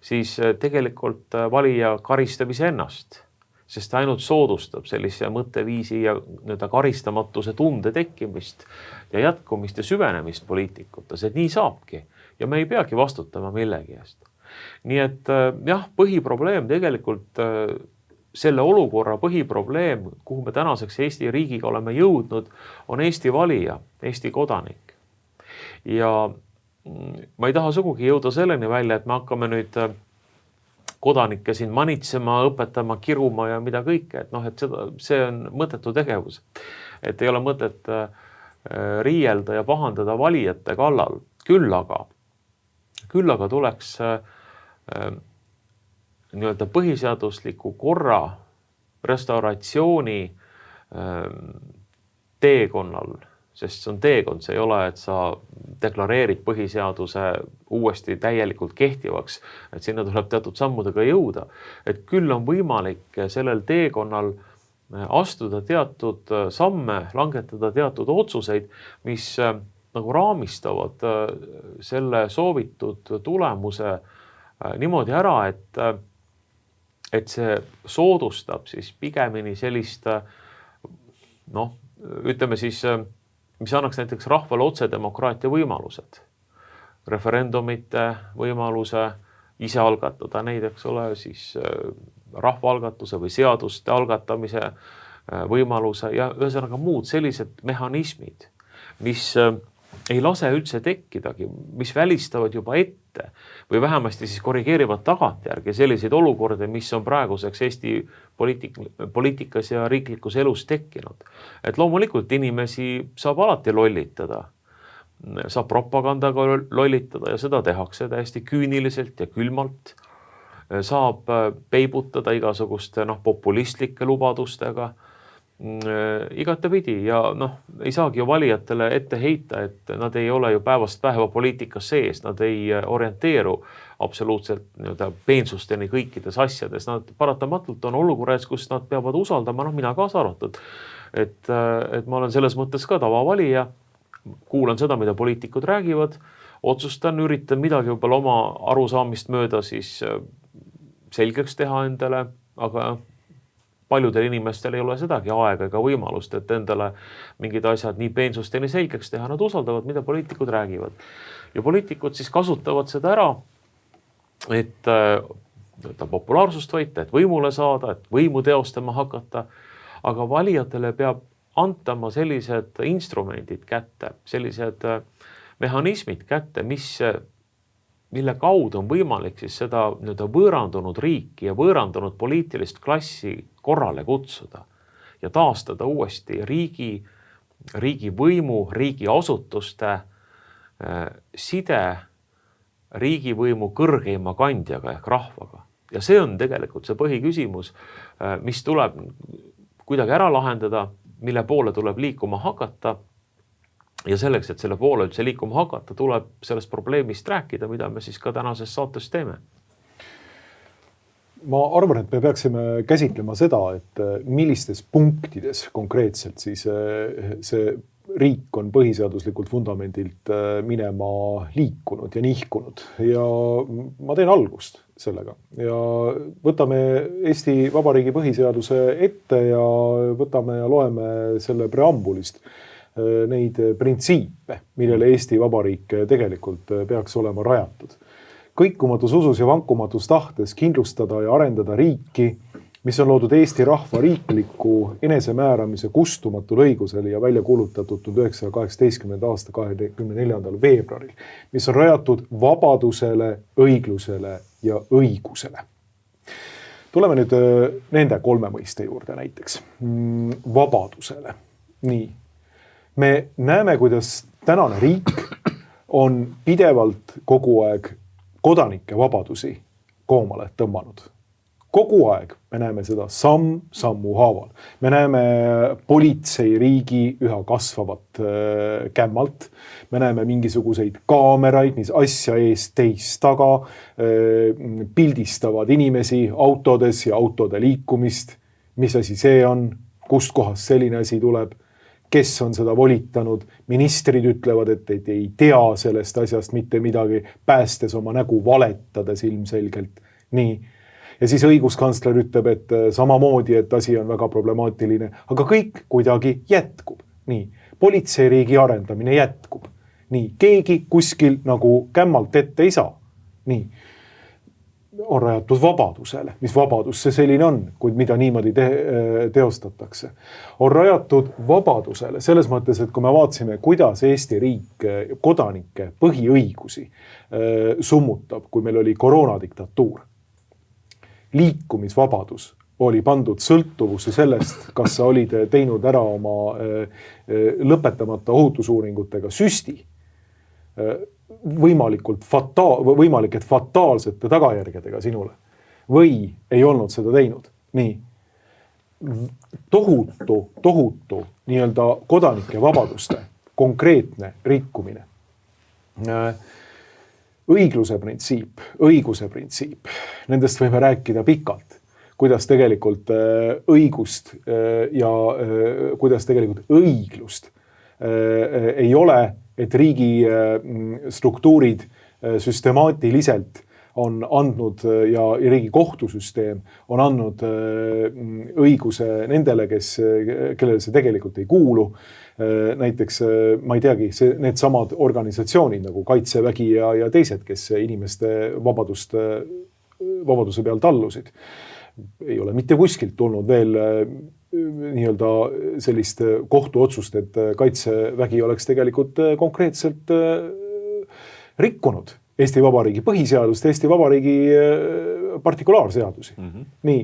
siis tegelikult valija karistab ise ennast. Sest ta ainult soodustab sellise mõtteviisi ja karistamatuse tunde tekkimist ja jätkumist ja süvenemist poliitikutes, et nii saabki ja me ei peagi vastutama millegi eest. Nii et jah, põhiprobleem tegelikult selle olukorra põhiprobleem, kuhu me tänaseks Eesti riigiga oleme jõudnud, on Eesti valija, Eesti kodanik. Ja ma ei taha sugugi jõuda selleni välja, et me hakkame nüüd kodanikke siin manitsema, õpetama, kiruma ja mida kõike. Et see on mõttetu tegevus. Et ei ole mõtet riielda ja pahandada valijate kallal. Küll aga tuleks nii-öelda põhiseadusliku korra restauratsiooni teekonnal, sest see on teekond, see ei ole, et sa deklareerid põhiseaduse uuesti täielikult kehtivaks, et sinna tuleb teatud sammudega jõuda. Et küll on võimalik sellel teekonnal astuda teatud samme, langetada teatud otsuseid, mis nagu raamistavad selle soovitud tulemuse niimoodi ära, et see soodustab siis pigemini sellist, ütleme siis, mis annaks näiteks rahvale otsedemokraatia võimalused, referendumite võimaluse ise algatada neid, eks ole, siis rahvaalgatuse või seaduste algatamise võimaluse ja ühesõnaga muud sellised mehhanismid, mis ei lase üldse tekkidagi, mis välistavad juba ette või vähemasti siis korrigeerivad tagantjärgi selliseid olukordi, mis on praeguseks Eesti poliitikas ja riiklikus elus tekkinud. Et loomulikult inimesi saab alati lollitada, saab propagandaga lollitada ja seda tehakse täiesti küüniliselt ja külmalt. Saab peibutada igasuguste populistlike lubadustega, igatepidi ja ei saagi ju valijatele ette heita, et nad ei ole ju päevast päeva poliitikas sees, nad ei orienteeru absoluutselt peensusteni kõikides asjades, nad paratamatult on olukorras, kus nad peavad usaldama, mina kaasa arvatud, et ma olen selles mõttes ka tavavalija, kuulan seda, mida poliitikud räägivad, otsustan, üritan midagi võib-olla oma arusaamist mööda siis selgeks teha endale, aga paljudel inimestel ei ole sedagi aega ega võimalust, et endale mingid asjad nii peensusteni selgeks teha, nad usaldavad, mida poliitikud räägivad. Ja poliitikud siis kasutavad seda ära, et populaarsust võita, et võimule saada, et võimu teostama hakata, aga valijatele peab antama sellised instrumendid kätte, sellised mehhanismid kätte, mille kaudu on võimalik siis seda võõrandunud riiki ja võõrandunud poliitilist klassi korrale kutsuda ja taastada uuesti riigi võimu, riigi asutuste side riigivõimu kõrgeima kandjaga ehk rahvaga. Ja see on tegelikult see põhiküsimus, mis tuleb kuidagi ära lahendada, mille poole tuleb liikuma hakata. Ja selleks, et selle poole üldse liikuma hakata, tuleb sellest probleemist rääkida, mida me siis ka tänases saates teeme. Ma arvan, et me peaksime käsitlema seda, et millistes punktides konkreetselt siis see riik on põhiseaduslikult fundamendilt minema liikunud ja nihkunud. Ja ma teen algust sellega. Ja võtame Eesti Vabariigi põhiseaduse ette ja võtame ja loeme selle preambulist neid printsiipe, millele Eesti Vabariik tegelikult peaks olema rajatud. Kõikumatus usus ja vankumatus tahtes kindlustada ja arendada riiki, mis on loodud Eesti rahva riikliku enesemääramise kustumatul õigusel ja välja kuulutatud 1918. aasta 24. veebruaril, mis on rajatud vabadusele, õiglusele ja õigusele. Tuleme nüüd nende kolme mõiste juurde näiteks. Vabadusele. Nii. Me näeme, kuidas tänane riik on pidevalt kogu aeg kodanike vabadusi koomale tõmmanud. Kogu aeg me näeme seda sammu haaval. Me näeme politseiriigi üha kasvavat kämmalt. Me näeme mingisuguseid kaameraid, mis asja eest teist taga pildistavad inimesi autodes ja autode liikumist. Mis asi see on? Kust kohast selline asi tuleb? Kes on seda volitanud? Ministrid ütlevad, et ei tea sellest asjast mitte midagi, päästes oma nägu valetades ilmselgelt. Nii. Ja siis õiguskantsler ütleb, et samamoodi, et asi on väga problemaatiline, aga kõik kuidagi jätkub. Nii. Politseiriigi arendamine jätkub. Nii. Keegi kuskil nagu kämmalt ette ei saa. Nii. On rajatud vabadusele. Mis vabadus see selline on, kuid mida niimoodi teostatakse. On rajatud vabadusele selles mõttes, et kui me vaatsime, kuidas Eesti riik kodanike põhiõigusi summutab, kui meil oli koroonadiktatuur. Liikumisvabadus oli pandud sõltuvusse sellest, kas sa olid teinud ära oma lõpetamata ohutusuuringutega süsti, võimalik, et fataalsete tagajärgedega sinule, või ei olnud seda teinud. Nii. Tohutu nii-öelda kodanike vabaduste konkreetne rikkumine. Õigluse printsiip, õiguse printsiip. Nendest võime rääkida pikalt, kuidas tegelikult õigust ja kuidas tegelikult õiglust ei ole, et riigi struktuurid süstemaatiliselt on andnud ja riigi kohtusüsteem on andnud õiguse nendele, kellele see tegelikult ei kuulu. Näiteks, ma ei teagi, need samad organisatsioonid nagu Kaitsevägi ja teised, kes inimeste vabaduse peal tallusid. Ei ole mitte kuskilt tulnud veel nii-öelda sellist kohtuotsust, et Kaitsevägi oleks tegelikult konkreetselt rikkunud Eesti Vabariigi põhiseadust, Eesti Vabariigi partikulaarseadusi. Nii.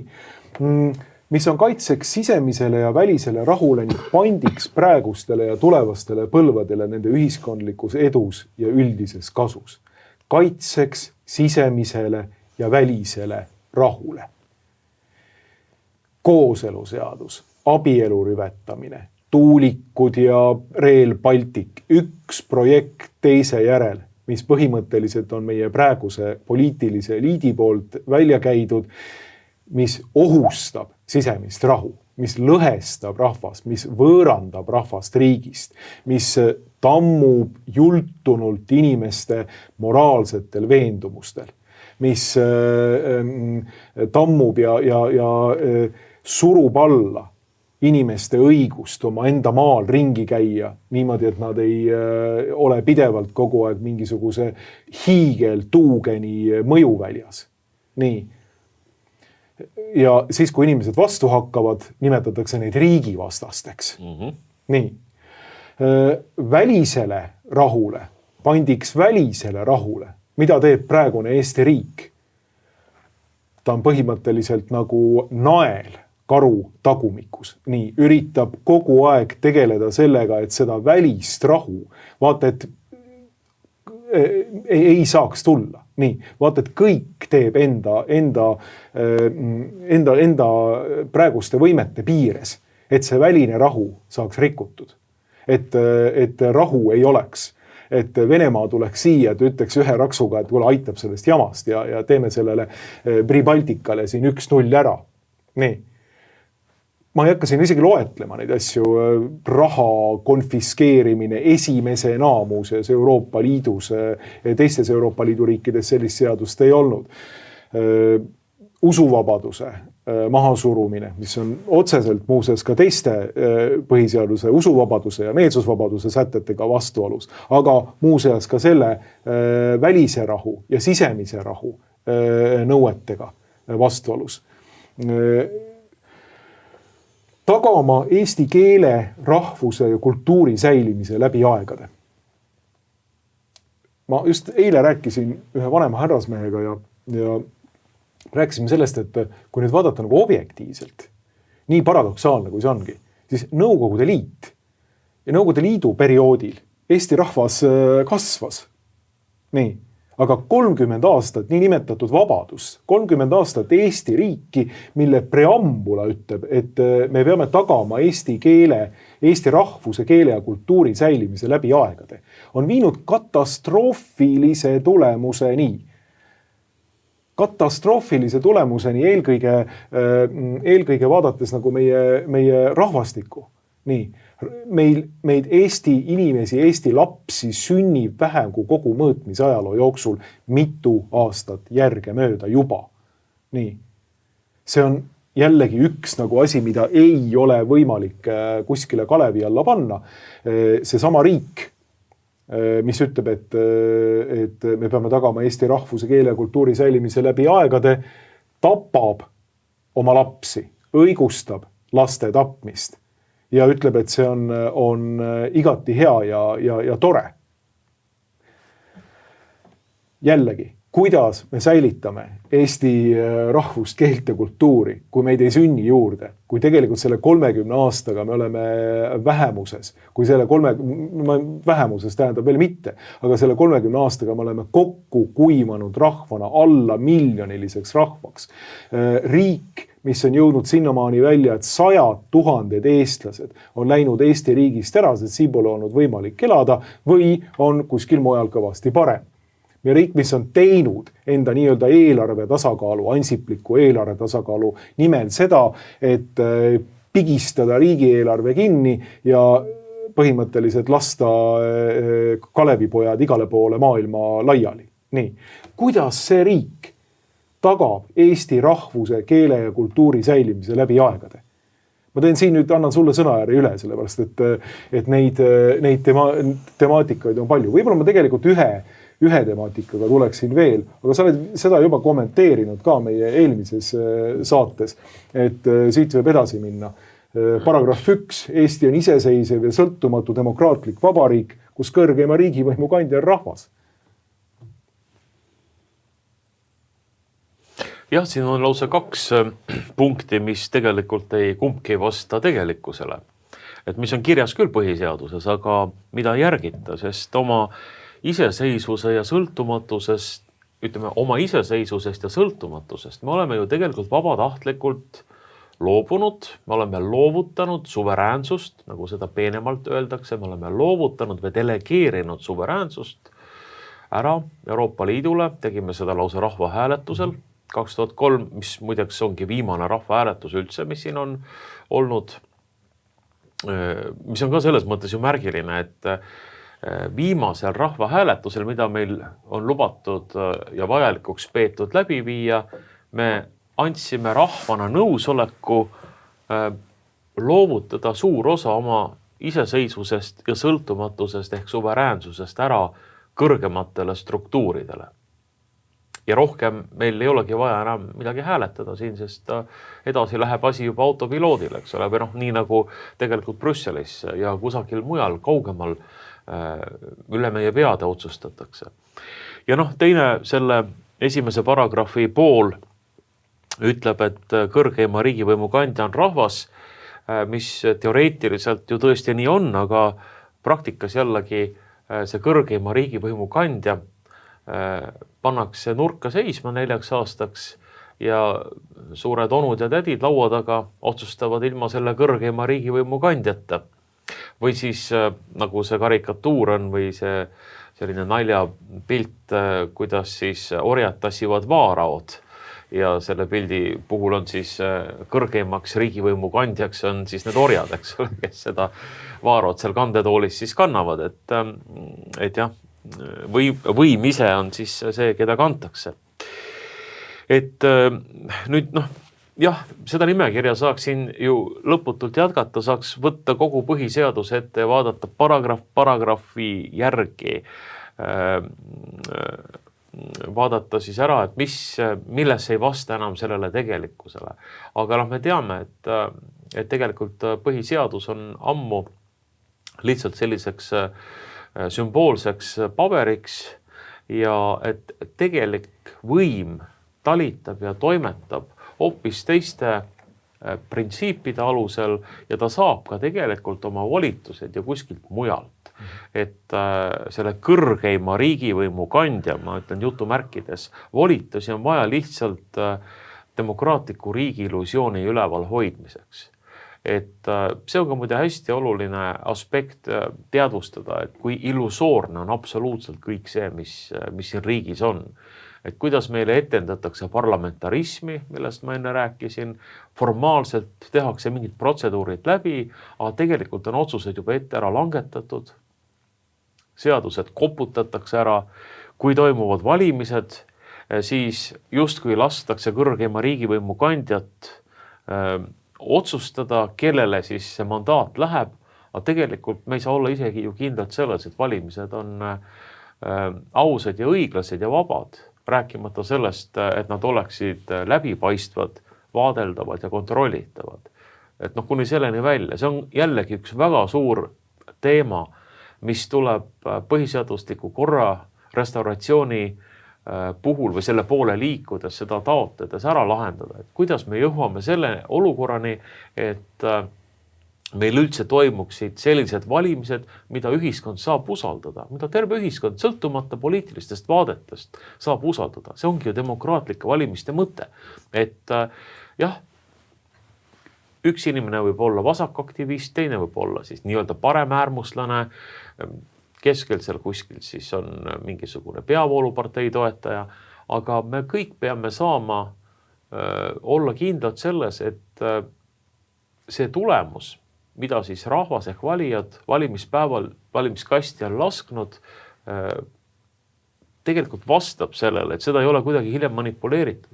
Mis on kaitseks sisemisele ja välisele rahule ning pandiks praegustele ja tulevastele põlvedele nende ühiskondlikus edus ja üldises kasus. Kaitseks sisemisele ja välisele rahule. Kooseluseadus, abielu rüvetamine, tuulikud ja Rail Baltic, üks projekt teise järel, mis põhimõtteliselt on meie praeguse poliitilise eliidi poolt välja käidud, mis ohustab sisemist rahu, mis lõhestab rahvast, mis võõrandab rahvast riigist, mis tammub jultunult inimeste moraalsetel veendumustel, mis tammub ja surub alla inimeste õigust oma enda maal ringi käia niimoodi, et nad ei ole pidevalt kogu aeg mingisuguse hiigeltuugeni mõjuväljas. Nii. Ja siis, kui inimesed vastu hakkavad, nimetatakse neid riigivastasteks. Nii. Välisele rahule pandiks välisele rahule, mida teeb praegune Eesti riik? Ta on põhimõtteliselt nagu nael karu tagumikus. Nii, üritab kogu aeg tegeleda sellega, et seda välist rahu, vaata, et ei saaks tulla. Nii, vaata, et kõik teeb enda praeguste võimete piires, et see väline rahu saaks rikutud. Et rahu ei oleks. Et Venemaa tuleks siia, et ütleks ühe raksuga, et kuule aitab sellest jamast ja teeme sellele Pribaltikale siin 1-0 ära. Nii. Ma ei hakka siin isegi loetlema neid asju, raha konfiskeerimine esimese naamuses Euroopa Liidus, teistes Euroopa Liidu riikides sellist seadust ei olnud. Usuvabaduse mahasurumine, mis on otseselt muuseas ka teiste põhiseaduse usuvabaduse ja meelsusvabaduse sätetega vastuolus, aga muuseas ka selle välise rahu ja sisemise rahu nõuetega vastuolus. Tagama eesti keele, rahvuse ja kultuuri säilimise läbi aegade. Ma just eile rääkisin ühe vanema härrasmehega ja rääkisime sellest, et kui nüüd vaadata nagu objektiivselt, nii paradoksaalne kui see ongi, siis Nõukogude Liit ja Nõukogude Liidu perioodil Eesti rahvas kasvas. Nii, aga 30 aastat nii nimetatud vabadus, 30 aastat Eesti riiki, mille preambula ütleb, et me peame tagama eesti keele, Eesti rahvuse, keele ja kultuuri säilimise läbi aegade, on viinud katastroofilise tulemuseni. Katastroofilise tulemuseni eelkõige vaadates nagu meie rahvastikku. Nii, meid Eesti inimesi, Eesti lapsi sünnib vähem kui kogu mõõtmisajaloo jooksul mitu aastat järge mööda juba. Nii, see on jällegi üks nagu asi, mida ei ole võimalik kuskile kalevi alla panna. See sama riik, mis ütleb, et me peame tagama Eesti rahvuse, keele ja kultuuri säilimise läbi aegade, tapab oma lapsi, õigustab laste tapmist ja ütleb, et see on igati hea ja tore. Jällegi, kuidas me säilitame Eesti rahvust, keelt ja kultuuri, kui meid ei sünni juurde, kui tegelikult selle 30 aastaga me oleme vähemuses, kui selle vähemuses tähendab veel mitte, aga selle 30 aastaga me oleme kokku kuivanud rahvana alla miljoniliseks rahvaks. Riik, mis on jõudnud sinnamaani välja, et 100 000 eestlased on läinud Eesti riigist ära, sest siin pole olnud võimalik elada või on kuskil mujal kõvasti parem. Ja riik, mis on teinud enda nii-öelda eelarve tasakaalu, ansipliku eelarve tasakaalu nimel seda, et pigistada riigieelarve kinni ja põhimõtteliselt lasta kalevipojad igale poole maailma laiali. Nii, kuidas see riik tagab Eesti rahvuse, keele ja kultuuri säilimise läbi aegade? Ma teen siin nüüd, annan sulle sõnaäri üle, sellepärast, et neid temaatikaid on palju. Võib-olla ma tegelikult ühe temaatikaga tuleksin veel, aga sa oled seda juba kommenteerinud ka meie eelmises saates, et siit võib edasi minna. Paragrahv 1. Eesti on iseseisev ja sõltumatu demokraatlik vabariik, kus kõrgeima riigivõimu kandja on rahvas. Jah, siin on lausa 2 punkti, mis tegelikult ei kumbki vasta tegelikkusele. Et mis on kirjas küll põhiseaduses, aga mida järgita, sest oma iseseisvuse ja sõltumatusest, ütleme oma iseseisvusest ja sõltumatusest, me oleme ju tegelikult vabatahtlikult loobunud, me oleme loovutanud suveräänsust, nagu seda peenemalt öeldakse, me oleme loovutanud või delegeerinud suveräänsust ära Euroopa Liidule, tegime seda lausa rahvahääletusel 2003, mis muideks ongi viimane rahvahääletus üldse, mis siin on olnud, mis on ka selles mõttes ju märgiline, et viimasel rahvahääletusel, mida meil on lubatud ja vajalikuks peetud läbi viia, me andsime rahvana nõusoleku loovutada suur osa oma iseseisvusest ja sõltumatusest ehk suveräänsusest ära kõrgematele struktuuridele. Ja rohkem meil ei olegi vaja enam midagi hääletada siin, sest edasi läheb asi juba autopiloodile, eks ole, või nii nagu tegelikult Brüsselis ja kusagil mujal kaugemal üle meie peade otsustatakse. Ja noh, teine selle esimese paragrahvi pool ütleb, et kõrgeima riigivõimu kandja on rahvas, mis teoreetiliselt ju tõesti nii on, aga praktikas jällegi see kõrgeima riigivõimu kandja pannakse nurka seisma 4 aastaks ja suured onud ja tädid laua taga otsustavad ilma selle kõrgeima riigivõimu kandjata. Või siis nagu see karikatuur on või see selline naljapilt, kuidas siis orjad tassivad vaaraod ja selle pildi puhul on siis kõrgeimaks riigivõimu kandjaks on siis need orjad, eks ole, kes seda vaaraod seal kandetoolis siis kannavad, et jah, võim ise on siis see, keda kantakse. Et nüüd noh, jah, seda nimekirja saaksin ju lõputult jätkata, saaks võtta kogu põhiseaduse ette ja vaadata paragrahvi järgi, vaadata siis ära, et milles ei vasta enam sellele tegelikkusele. Aga noh, me teame, et tegelikult põhiseadus on ammu lihtsalt selliseks sümboolseks paberiks ja et tegelik võim talitab ja toimetab hoopis teiste printsiipide alusel ja ta saab ka tegelikult oma volitused ja kuskilt mujalt. Et selle kõrgeima riigivõimu kandja, ma ütlen jutumärkides, volitusi on vaja lihtsalt demokraatliku riigi illusiooni üleval hoidmiseks. Et see on ka muide hästi oluline aspekt teadvustada, et kui illusoorne on absoluutselt kõik see, mis siin riigis on. Et kuidas meile etendatakse parlamentarismi, millest ma enne rääkisin, formaalselt tehakse mingid protseduurid läbi, aga tegelikult on otsused juba ette ära langetatud, seadused koputatakse ära, kui toimuvad valimised, siis justkui lastakse kõrgeima riigivõimu kandjat otsustada, kellele siis see mandaat läheb, aga tegelikult me ei saa olla isegi ju kindlad selles, et valimised on ausad ja õiglased ja vabad, rääkimata sellest, et nad oleksid läbipaistvad, vaadeldavad ja kontrollitavad. Et noh, kuni selleni välja, see on jällegi üks väga suur teema, mis tuleb põhiseadusliku korra restauratsiooni puhul või selle poole liikudes, seda taotledes ära lahendada, et kuidas me jõuame selle olukorrani, et meil üldse toimuksid sellised valimised, mida ühiskond saab usaldada, mida terve ühiskond sõltumata poliitilistest vaadetest saab usaldada. See ongi ju demokraatlike valimiste mõte, et jah, üks inimene võib olla vasakaktivist, teine võib olla siis nii-öelda paremäärmuslane, keskel seal kuskil siis on mingisugune peavoolupartei toetaja, aga me kõik peame saama olla kindlad selles, et see tulemus, mida siis rahvas ehk valijad valimispäeval valimiskasti on lasknud, tegelikult vastab sellele, et seda ei ole kuidagi hiljem manipuleeritud.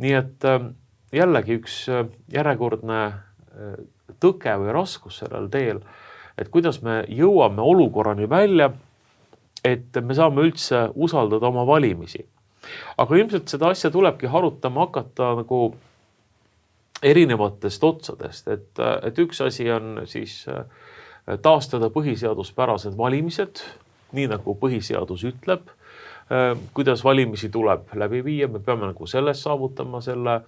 Nii et jällegi üks järjekordne tõke või raskus sellel teel, et kuidas me jõuame olukorrani välja, et me saame üldse usaldada oma valimisi. Aga ilmselt seda asja tulebki harutama hakata nagu erinevatest otsadest, et üks asi on siis taastada põhiseaduspärased valimised, nii nagu põhiseadus ütleb, kuidas valimisi tuleb läbi viia, me peame nagu selles saavutama selle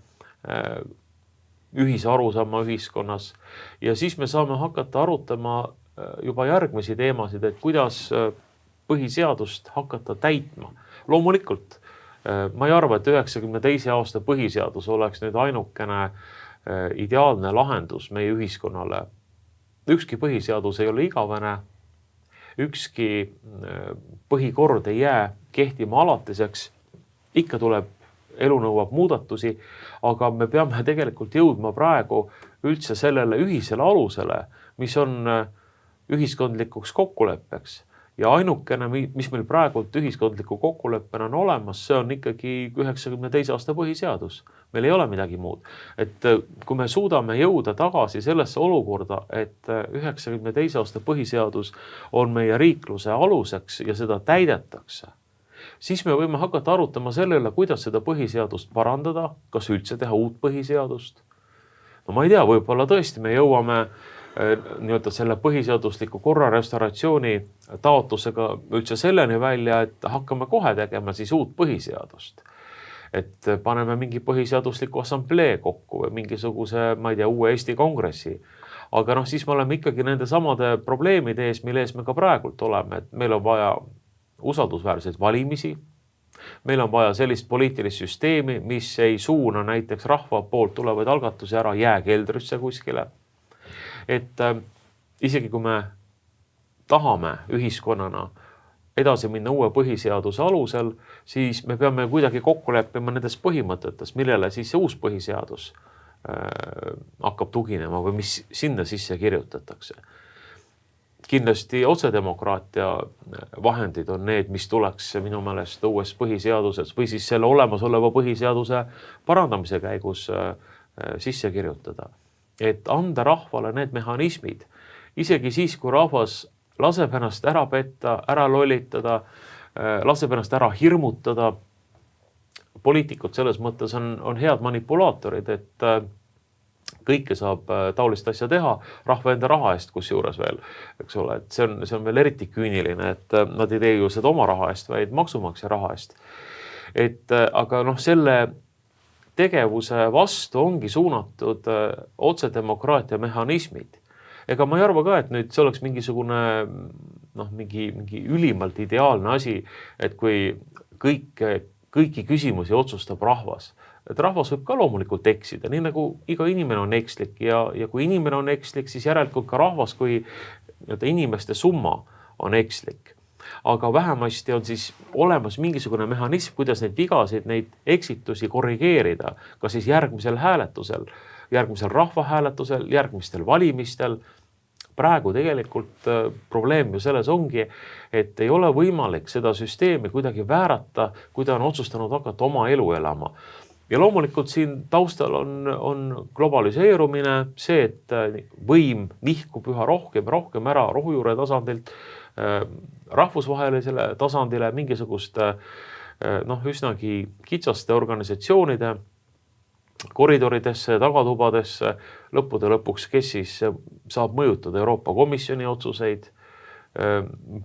ühise arusaama ühiskonnas ja siis me saame hakata arutama juba järgmisi teemasid, et kuidas põhiseadust hakata täitma. Loomulikult, ma ei arva, et 92. aasta põhiseadus oleks nüüd ainukene ideaalne lahendus meie ühiskonnale. Ükski põhiseadus ei ole igavene, ükski põhikord ei jää kehtima alatiseks, ikka tuleb, elu nõuab muudatusi, aga me peame tegelikult jõudma praegu üldse sellele ühisele alusele, mis on ühiskondlikuks kokkuleppeks. Ja ainukene, mis meil praegult ühiskondliku kokkuleppena on olemas, see on ikkagi 92. aasta põhiseadus. Meil ei ole midagi muud. Et kui me suudame jõuda tagasi sellesse olukorda, et 92. aasta põhiseadus on meie riikluse aluseks ja seda täidetakse, siis me võime hakata arutama selle üle, kuidas seda põhiseadust parandada, kas üldse teha uut põhiseadust. No ma ei tea, võib-olla tõesti me jõuame nii-öelda selle põhiseadusliku korra restauratsiooni taotlusega üldse selleni välja, et hakkame kohe tegema siis uut põhiseadust. Et paneme mingi põhiseadusliku assamblee kokku või mingisuguse, ma ei tea, uue Eesti kongressi. Aga siis me oleme ikkagi nende samade probleemide ees, mille ees me ka praegult oleme, et meil on vaja usaldusväärseid valimisi, meil on vaja sellist poliitilist süsteemi, mis ei suuna näiteks rahva poolt tulevaid algatusi ära jääkeldrisse kuskile. Et isegi kui me tahame ühiskonnana edasi minna uue põhiseaduse alusel, siis me peame kuidagi kokku leppima nendes põhimõtetes, millele siis see uus põhiseadus hakkab tuginema või mis sinna sisse kirjutatakse. Kindlasti otsedemokraatia vahendid on need, mis tuleks minu meelest uues põhiseaduses või siis selle olemasoleva põhiseaduse parandamise käigus sisse kirjutada. Et anda rahvale need mehhanismid, isegi siis, kui rahvas laseb ennast ära petta, ära lollitada, laseb ennast ära hirmutada. Poliitikud selles mõttes on head manipulaatorid, et kõike saab taolist asja teha rahva enda raha eest, kus juures veel, eks ole, et see on veel eriti küüniline, et nad ei tee ju seda oma raha eest, vaid maksumaksja raha eest. Aga selle tegevuse vastu ongi suunatud otsedemokraatia mehhanismid. Ega ma ei arva ka, et nüüd see oleks mingisugune mingi ülimalt ideaalne asi, et kui kõiki küsimusi otsustab rahvas. Et rahvas võib ka loomulikult eksida, nii nagu iga inimene on ekslik ja kui inimene on ekslik, siis järelikult ka rahvas kui inimeste summa on ekslik. Aga vähemasti on siis olemas mingisugune mehhanism, kuidas neid vigasid, neid eksitusi korrigeerida, ka siis järgmisel hääletusel, järgmisel rahvahääletusel, järgmistel valimistel. Praegu tegelikult probleem ju selles ongi, et ei ole võimalik seda süsteemi kuidagi väärata, kui ta on otsustanud hakata oma elu elama. Ja loomulikult siin taustal on globaliseerumine, see, et võim nihkub üha rohkem ära rohujuure tasandilt rahvusvahelisele tasandile, mingisugust üsnagi kitsaste organisatsioonide koridoridesse, tagatubadesse, lõppude lõpuks, kes siis saab mõjutada Euroopa Komisjoni otsuseid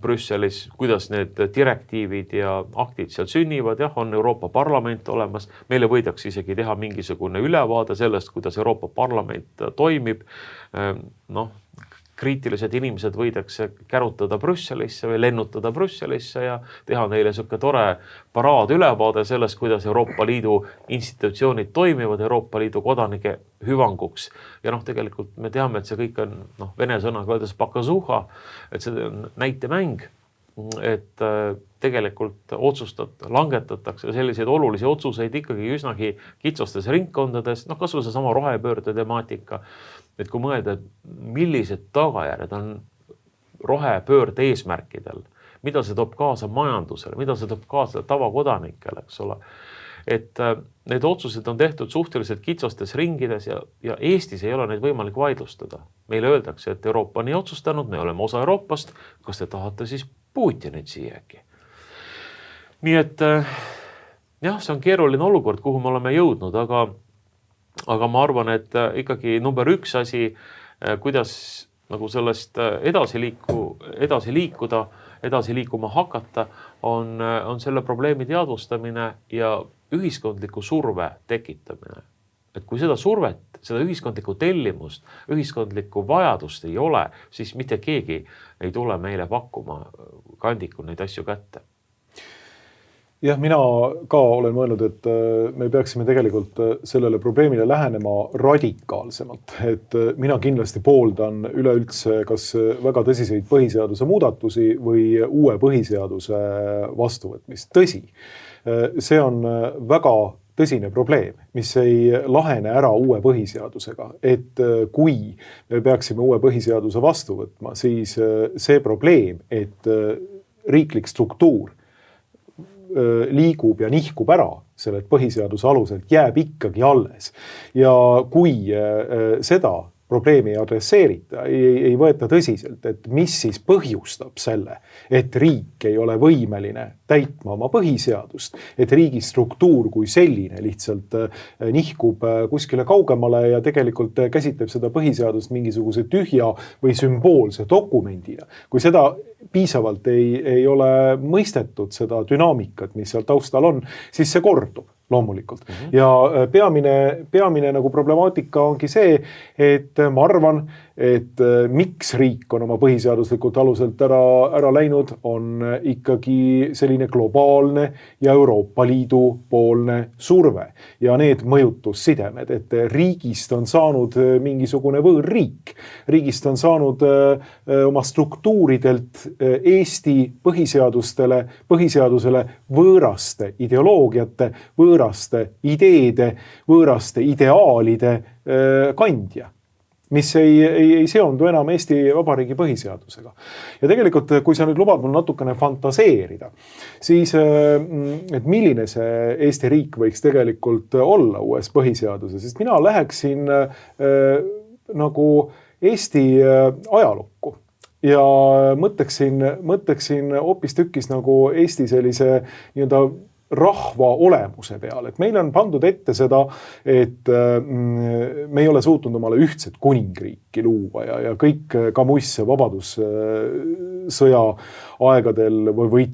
Brüsselis, kuidas need direktiivid ja aktid seal sünnivad, on Euroopa Parlament olemas, meile võidakse isegi teha mingisugune ülevaade sellest, kuidas Euroopa Parlament toimib, kriitilised inimesed võidakse kärutada Brüsselisse või lennutada Brüsselisse ja teha neile selline tore paraad ülevaade sellest, kuidas Euroopa Liidu institutsioonid toimivad Euroopa Liidu kodanike hüvanguks. Ja tegelikult me teame, et see kõik on vene sõnaga öeldes pakasuha, et see on näitemäng, et tegelikult langetatakse selliseid olulisi otsuseid ikkagi üsnagi kitsastes ringkondades, kas või see sama rohepöörde temaatika, et kui mõelda, millised tagajärjed on rohepöörde eesmärkidel, mida see toob kaasa majandusele, mida see toob kaasa tavakodanikele, eks ole. Et need otsused on tehtud suhteliselt kitsastes ringides ja Eestis ei ole neid võimalik vaidlustada. Meile öeldakse, et Euroopa on nii otsustanud, me oleme osa Euroopast, kas te tahate siis Putinit siia äkki? Nii et see on keeruline olukord, kuhu me oleme jõudnud, aga ma arvan, et ikkagi number üks asi, kuidas sellest edasi liikuma hakata, on selle probleemi teadvustamine ja ühiskondliku surve tekitamine. Et kui seda survet, seda ühiskondlikku tellimust, ühiskondlikku vajadust ei ole, siis mitte keegi ei tule meile pakkuma kandikul neid asju kätte. Jah, mina ka olen mõelnud, et me peaksime tegelikult sellele probleemile lähenema radikaalsemalt. Et mina kindlasti pooldan üleüldse kas väga tõsiseid põhiseaduse muudatusi või uue põhiseaduse vastuvõtmist. Tõsi, see on väga tõsine probleem, mis ei lahene ära uue põhiseadusega. Et kui me peaksime uue põhiseaduse vastu võtma, siis see probleem, et riiklik struktuur liigub ja nihkub ära sellelt põhiseaduse aluselt, jääb ikkagi alles. Ja kui seda probleemi ei adresseerita, ei võeta tõsiselt, et mis siis põhjustab selle, et riik ei ole võimeline täitma oma põhiseadust, et riigi struktuur kui selline lihtsalt nihkub kuskile kaugemale ja tegelikult käsitleb seda põhiseadust mingisuguse tühja või sümboolse dokumendina. Kui seda piisavalt ei ole mõistetud, seda dünaamikat, mis seal taustal on, siis see kordub. Loomulikult. Ja peamine nagu problemaatika ongi see, et ma arvan, et miks riik on oma põhiseaduslikult aluselt ära läinud, on ikkagi selline globaalne ja Euroopa Liidu poolne surve ja need mõjutussidemed, et riigist on saanud mingisugune võõrriik. Riigist on saanud oma struktuuridelt Eesti põhiseadusele võõraste ideoloogiate, võõraste ideede, võõraste ideaalide kandja, mis ei seondu enam Eesti Vabariigi põhiseadusega. Ja tegelikult, kui sa nüüd lubad mul natukene fantaseerida, siis et milline see Eesti riik võiks tegelikult olla uues põhiseaduses, sest mina läheksin nagu Eesti ajalukku ja mõtleksin hoopistükkis nagu Eesti sellise nii-öelda rahva olemuse peale, et meil on pandud ette seda, et me ei ole suutnud omale ühtset kuningriiki luua ja kõik Kamuisse vabadussõja aegadel või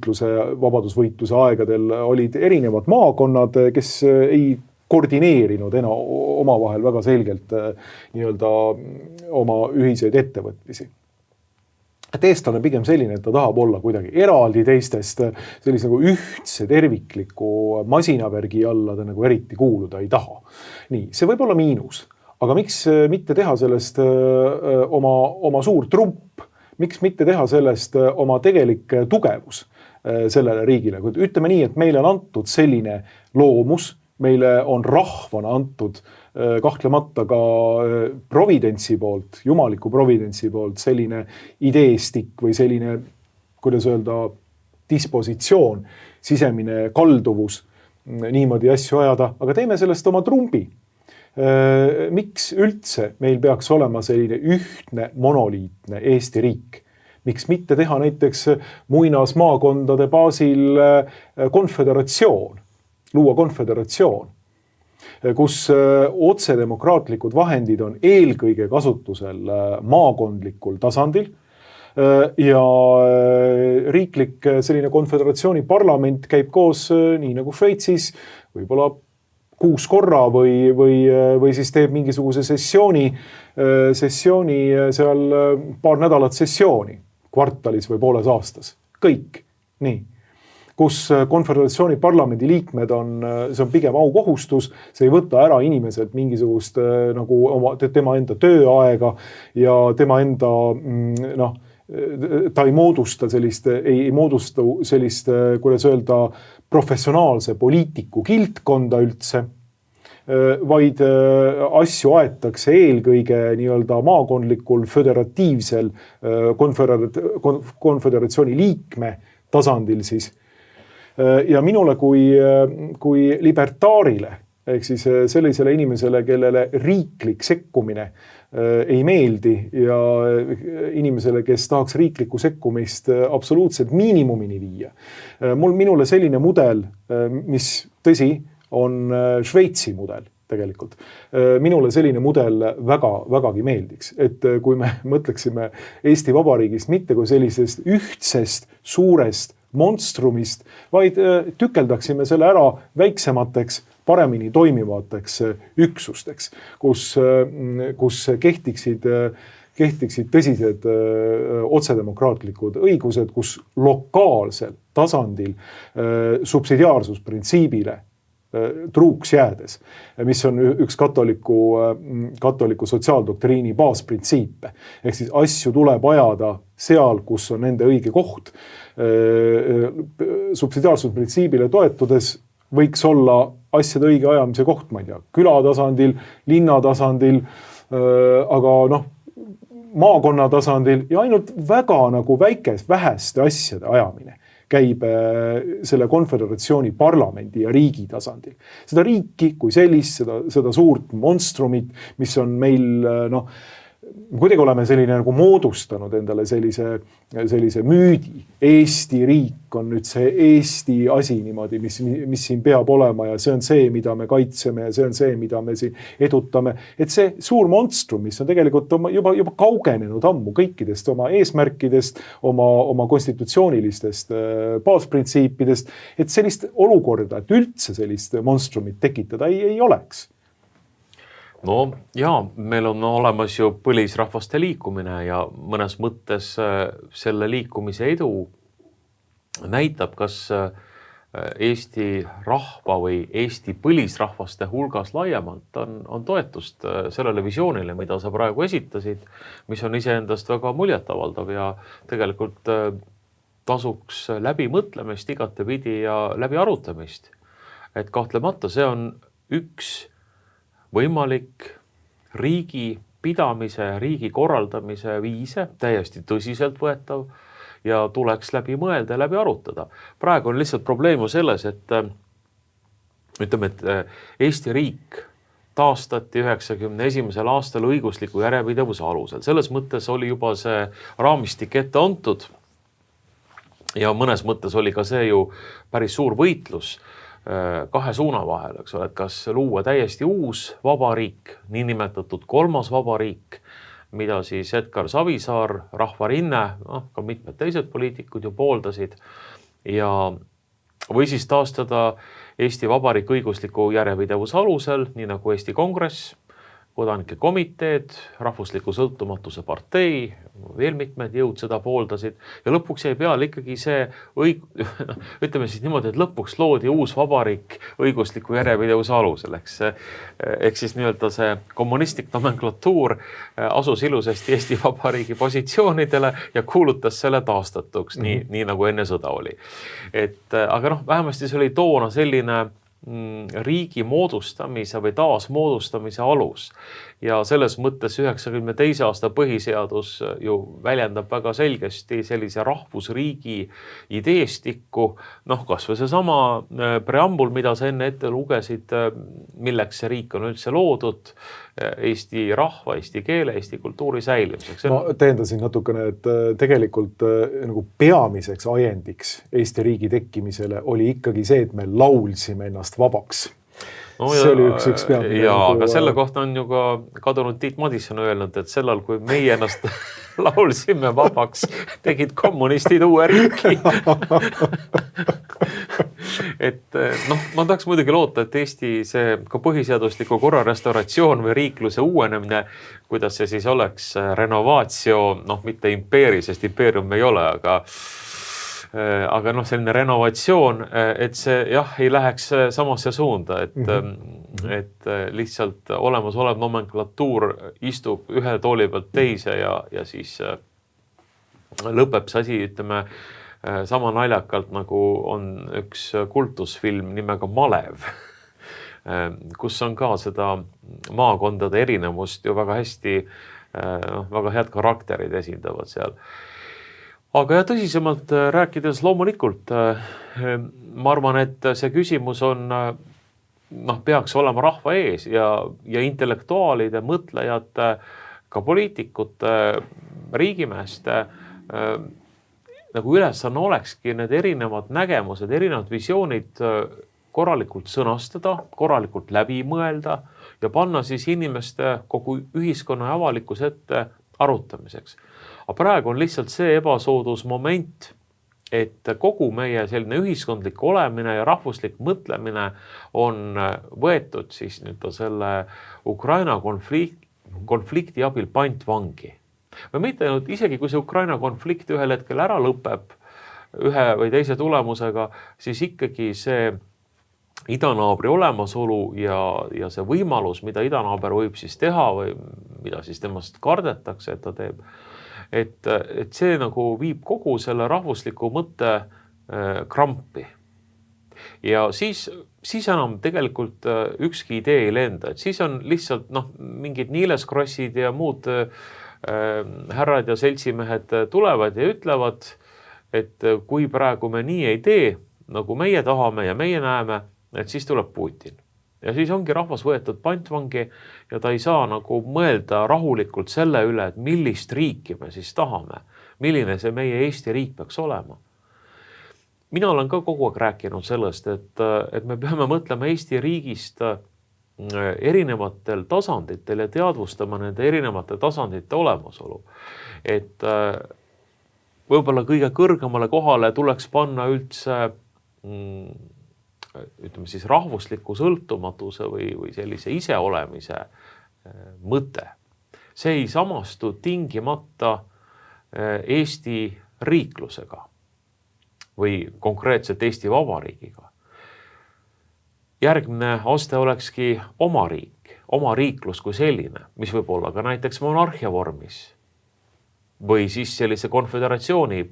vabadusvõitluse aegadel olid erinevad maakonnad, kes ei koordineerinud omavahel väga selgelt nii-öelda oma ühiseid ettevõtmisi. Et eestlane pigem selline, et ta tahab olla kuidagi eraldi teistest, sellise nagu ühtse tervikliku masinavärgi alla ta nagu eriti kuuluda ei taha. Nii, see võib olla miinus, aga miks mitte teha sellest oma suur trump, miks mitte teha sellest oma tegelik tugevus sellele riigile. Ütleme nii, et meile on antud selline loomus, meile on rahvana antud kahtlemata ka providentsi poolt, jumaliku providentsi poolt selline ideestik või selline, kuidas öelda, dispositsioon, sisemine kalduvus niimoodi asju ajada, aga teeme sellest oma trumbi. Miks üldse meil peaks olema selline ühtne monoliitne Eesti riik? Miks mitte teha näiteks muinasmaakondade baasil konföderatsioon, luua konföderatsioon, kus otsedemokraatlikud vahendid on eelkõige kasutusel maakondlikul tasandil ja riiklik selline konföderatsiooni parlament käib koos nii nagu Šveitsis, võib-olla 6 korra või siis teeb mingisuguse sessiooni seal paar nädalat sessiooni, kvartalis või pooles aastas. Kõik, nii. Kus konföderatsiooni parlamendi liikmed see on pigem aukohustus, see ei võta ära inimeselt mingisugust nagu tema enda tööaega ja tema enda, ta ei moodusta sellist, kuidas öelda, professionaalse poliitiku kiltkonda üldse, vaid asju aetakse eelkõige nii-öelda maakondlikul föderatiivsel konföderatsiooni liikme tasandil siis. Ja minule kui libertaarile, ehk siis sellisele inimesele, kellele riiklik sekkumine ei meeldi ja inimesele, kes tahaks riiklikku sekkumist absoluutselt miinimumini viia. Minule selline mudel, mis tõsi, on Šveitsi mudel tegelikult. Minule selline mudel vägagi meeldiks, et kui me mõtleksime Eesti Vabariigist mitte kui sellisest ühtsest, suurest monstrumist, vaid tükeldaksime selle ära väiksemateks, paremini toimivateks üksusteks, kus kehtiksid tõsised otsedemokraatlikud õigused, kus lokaalsel tasandil subsidiaarsusprintsiibile truuks jäädes, mis on üks katoliku sotsiaaldoktriini baasprintsiipe. Ehk siis asju tuleb ajada seal, kus on nende õige koht. Subsidiaarsusprintsiibile toetudes võiks olla asjade õige ajamise koht, ma ei tea, küla tasandil, linna tasandil, aga maakonna tasandil ja ainult väga nagu väheste asjade ajamine käib selle konföderatsiooni parlamendi ja riigi tasandil. Seda riiki kui sellist, seda suurt monstrumit, mis on meil kuidagi oleme selline nagu moodustanud endale sellise müüdi. Eesti riik on nüüd see Eesti asi niimoodi, mis siin peab olema ja see on see, mida me kaitseme ja see on see, mida me siin edutame. Et see suur monstrum, mis on tegelikult juba kaugenenud ammu kõikidest oma eesmärkidest, oma konstitutsioonilistest baasprintsiipidest, et sellist olukorda, et üldse sellist monstrumit tekitada ei oleks. No jaa, meil on olemas ju põlisrahvaste liikumine ja mõnes mõttes selle liikumise edu näitab, kas Eesti rahva või Eesti põlisrahvaste hulgas laiemalt on toetust sellele visioonile, mida sa praegu esitasid, mis on iseendast väga muljetavaldav ja tegelikult tasuks läbi mõtlemist igatepidi ja läbi arutamist. Et kahtlemata see on üks võimalik riigi pidamise, riigi korraldamise viise, täiesti tõsiselt võetav ja tuleks läbi mõelda ja läbi arutada. Praegu on lihtsalt probleem ju selles, et ütleme, et Eesti riik taastati 91. aastal õigusliku järjepidevuse alusel. Selles mõttes oli juba see raamistik ette antud ja mõnes mõttes oli ka see ju päris suur võitlus kahe suuna vahel, eks ole, et kas luua täiesti uus vabariik, niinimetatud kolmas vabariik, mida siis Edgar Savisaar, Rahvarinne, ka mitmed teised poliitikud ju pooldasid või siis taastada Eesti Vabariik õigusliku järjepidevuse alusel, nii nagu Eesti Kongress, kodanike komiteed, rahvusliku sõltumatuse partei, veel mitmed jõud seda pooldasid ja lõpuks jäi peale ikkagi see ütleme siis niimoodi, et lõpuks loodi uus vabariik õigusliku järjepidevuse alusel, eks siis nii-öelda see kommunistlik nomenklatuur asus ilusasti Eesti Vabariigi positsioonidele ja kuulutas selle taastatuks, nii nagu enne sõda oli. Aga vähemasti see oli toona selline riigi moodustamise või taasmoodustamise alus. Ja selles mõttes 92. aasta põhiseadus ju väljendab väga selgesti sellise rahvusriigi ideestikku, kas või see sama preambul, mida sa enne ette lugesid, milleks see riik on üldse loodud, Eesti rahva, eesti keele, Eesti kultuuri säilimiseks. Ma täiendasin natukene, et tegelikult nagu peamiseks ajendiks Eesti riigi tekkimisele oli ikkagi see, et me laulsime ennast vabaks. See oli üks peamine. Ja, aga selle kohta on ju ka kadunud Tiit Madison öelnud, et sellal, kui meie ennast laulsime vabaks, tegid kommunistid uue riiki. Ma tahaks muidugi loota, et Eesti see ka põhiseadusliku korra restauratsioon või riikluse uuenemine, kuidas see siis oleks renovaatio, mitte impeeri, sest impeerium ei ole, aga selline renovatsioon, et see ei läheks samasse suunda, et lihtsalt olemasolev nomenklatuur istub ühe tooli pealt teise ja siis lõpeb see asi, ütleme, sama naljakalt nagu on üks kultusfilm nimega Malev, kus on ka seda maakondade erinevust ju väga hästi, väga head karakterid esindavad seal. Aga tõsisemalt rääkides loomulikult, ma arvan, et see küsimus on, peaks olema rahva ees ja intellektuaalide, mõtlejate, ka poliitikute, riigimeeste nagu ülesanne olekski need erinevad nägemused, erinevad visioonid korralikult sõnastada, korralikult läbi mõelda ja panna siis inimeste kogu ühiskonna ja avalikkuse ette arutamiseks. Aga praegu on lihtsalt see ebasoodus moment, et kogu meie selline ühiskondlik olemine ja rahvuslik mõtlemine on võetud siis nüüd selle Ukraina konflikti abil pantvangi. Või mitte ainult isegi, kui see Ukraina konflikt ühel hetkel ära lõpeb ühe või teise tulemusega, siis ikkagi see idanaabri olemasolu ja see võimalus, mida idanaaber võib siis teha või mida siis temast kardetakse, et ta teeb, et see nagu viib kogu selle rahvusliku mõtte krampi. Ja siis enam tegelikult ükski idee ei lenda, et siis on lihtsalt mingid niileskrossid ja muud härrad ja seltsimehed tulevad ja ütlevad, et kui praegu me nii ei tee, nagu meie tahame ja meie näeme, et siis tuleb Putin. Ja siis ongi rahvas võetud pantvangi ja ta ei saa nagu mõelda rahulikult selle üle, et millist riiki me siis tahame, milline see meie Eesti riik peaks olema. Mina olen ka kogu aeg rääkinud sellest, et me peame mõtlema Eesti riigist erinevatel tasanditel ja teadvustama nende erinevate tasandite olemasolu. Et võib-olla kõige kõrgemale kohale tuleks panna üldse ütleme siis rahvusliku sõltumatuse või sellise iseolemise mõte. See ei samastu tingimata Eesti riiklusega või konkreetselt Eesti Vabariigiga. Järgmine aste olekski oma riik, oma riiklus kui selline, mis võib olla ka näiteks monarhia vormis või siis sellise konföderatsiooni,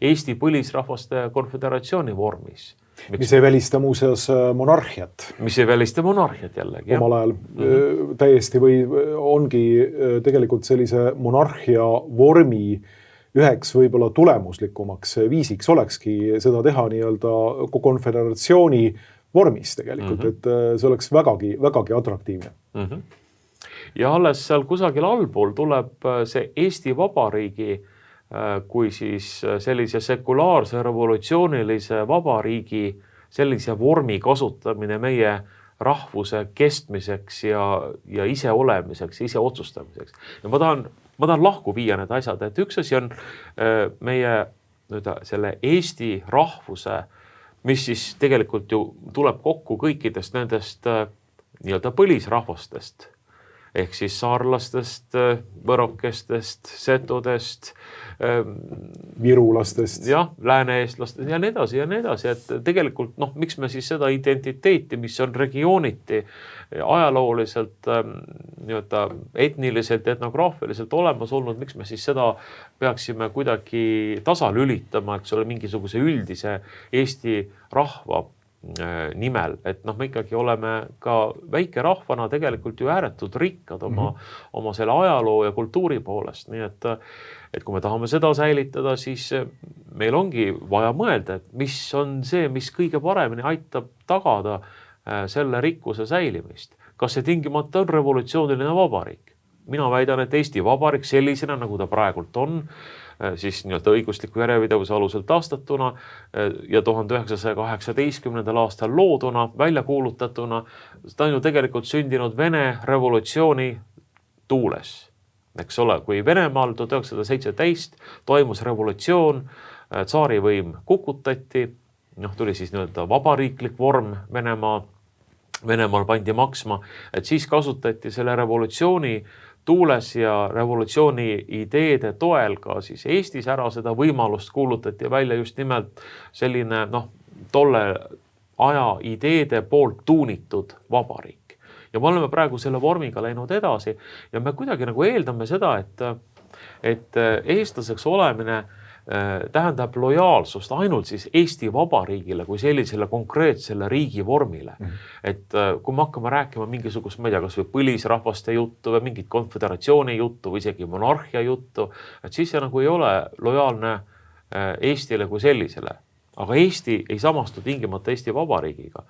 Eesti põlisrahvaste konföderatsiooni vormis. Mis ei välista muuseas monarhiat. Mis ei välista monarhiat jällegi. Omal ajal täiesti või ongi tegelikult sellise monarhia vormi üheks võib-olla tulemuslikumaks viisiks olekski seda teha nii-öelda konföderatsiooni vormis tegelikult, et see oleks vägagi atraktiivne. Ja alles seal kusagil allpool tuleb see Eesti Vabariigi kui siis sellise sekulaarse revolutsioonilise vabariigi sellise vormi kasutamine meie rahvuse kestmiseks ja iseolemiseks, ise otsustamiseks. Ja ma tahan lahku viia need asjad, et üks asi on meie selle Eesti rahvuse, mis siis tegelikult ju tuleb kokku kõikidest nendest nii-öelda põlisrahvastest, ehk siis saarlastest, võrokestest, setodest, virulastest, lääne-eestlastest ja nii edasi, et tegelikult miks me siis seda identiteeti, mis on regiooniti ajalooliselt, etniliselt, etnograafiliselt olemas olnud, miks me siis seda peaksime kuidagi tasalülitama, eks ole, mingisuguse üldise Eesti rahva nimel, et me ikkagi oleme ka väike rahvana tegelikult ju ääretult rikkad oma selle ajaloo ja kultuuri poolest, nii et kui me tahame seda säilitada, siis meil ongi vaja mõelda, et mis on see, mis kõige paremini aitab tagada selle rikkuse säilimist. Kas see tingimata on revolutsiooniline vabariik? Mina väidan, et Eesti Vabariik sellisena, nagu ta praegult on, siis nii-öelda õigusliku järjepidevuse alusel taastatuna ja 1918. aastal looduna, välja kuulutatuna, ta on ju tegelikult sündinud Vene revolutsiooni tuules. Eks ole, kui Venemaal 1917 toimus revolutsioon, tsaarivõim kukutati, tuli siis nii-öelda vabariiklik vorm Venemaal pandi maksma, et siis kasutati selle revolutsiooni tuules ja revolutsiooni ideede toel ka siis Eestis ära seda võimalust kuulutati välja just nimelt selline tolle aja ideede poolt tuunitud vabariik. Ja me oleme praegu selle vormiga läinud edasi ja me kuidagi nagu eeldame seda, et eestlaseks olemine tähendab lojaalsust ainult siis Eesti Vabariigile kui sellisele konkreetsele riigivormile. Et kui me hakkame rääkima mingisugust, ma ei tea, kas või põlisrahvaste juttu või mingit konföderatsiooni juttu või isegi monarhia juttu, et siis see nagu ei ole lojaalne Eestile kui sellisele. Aga Eesti ei samastu tingimata Eesti Vabariigiga.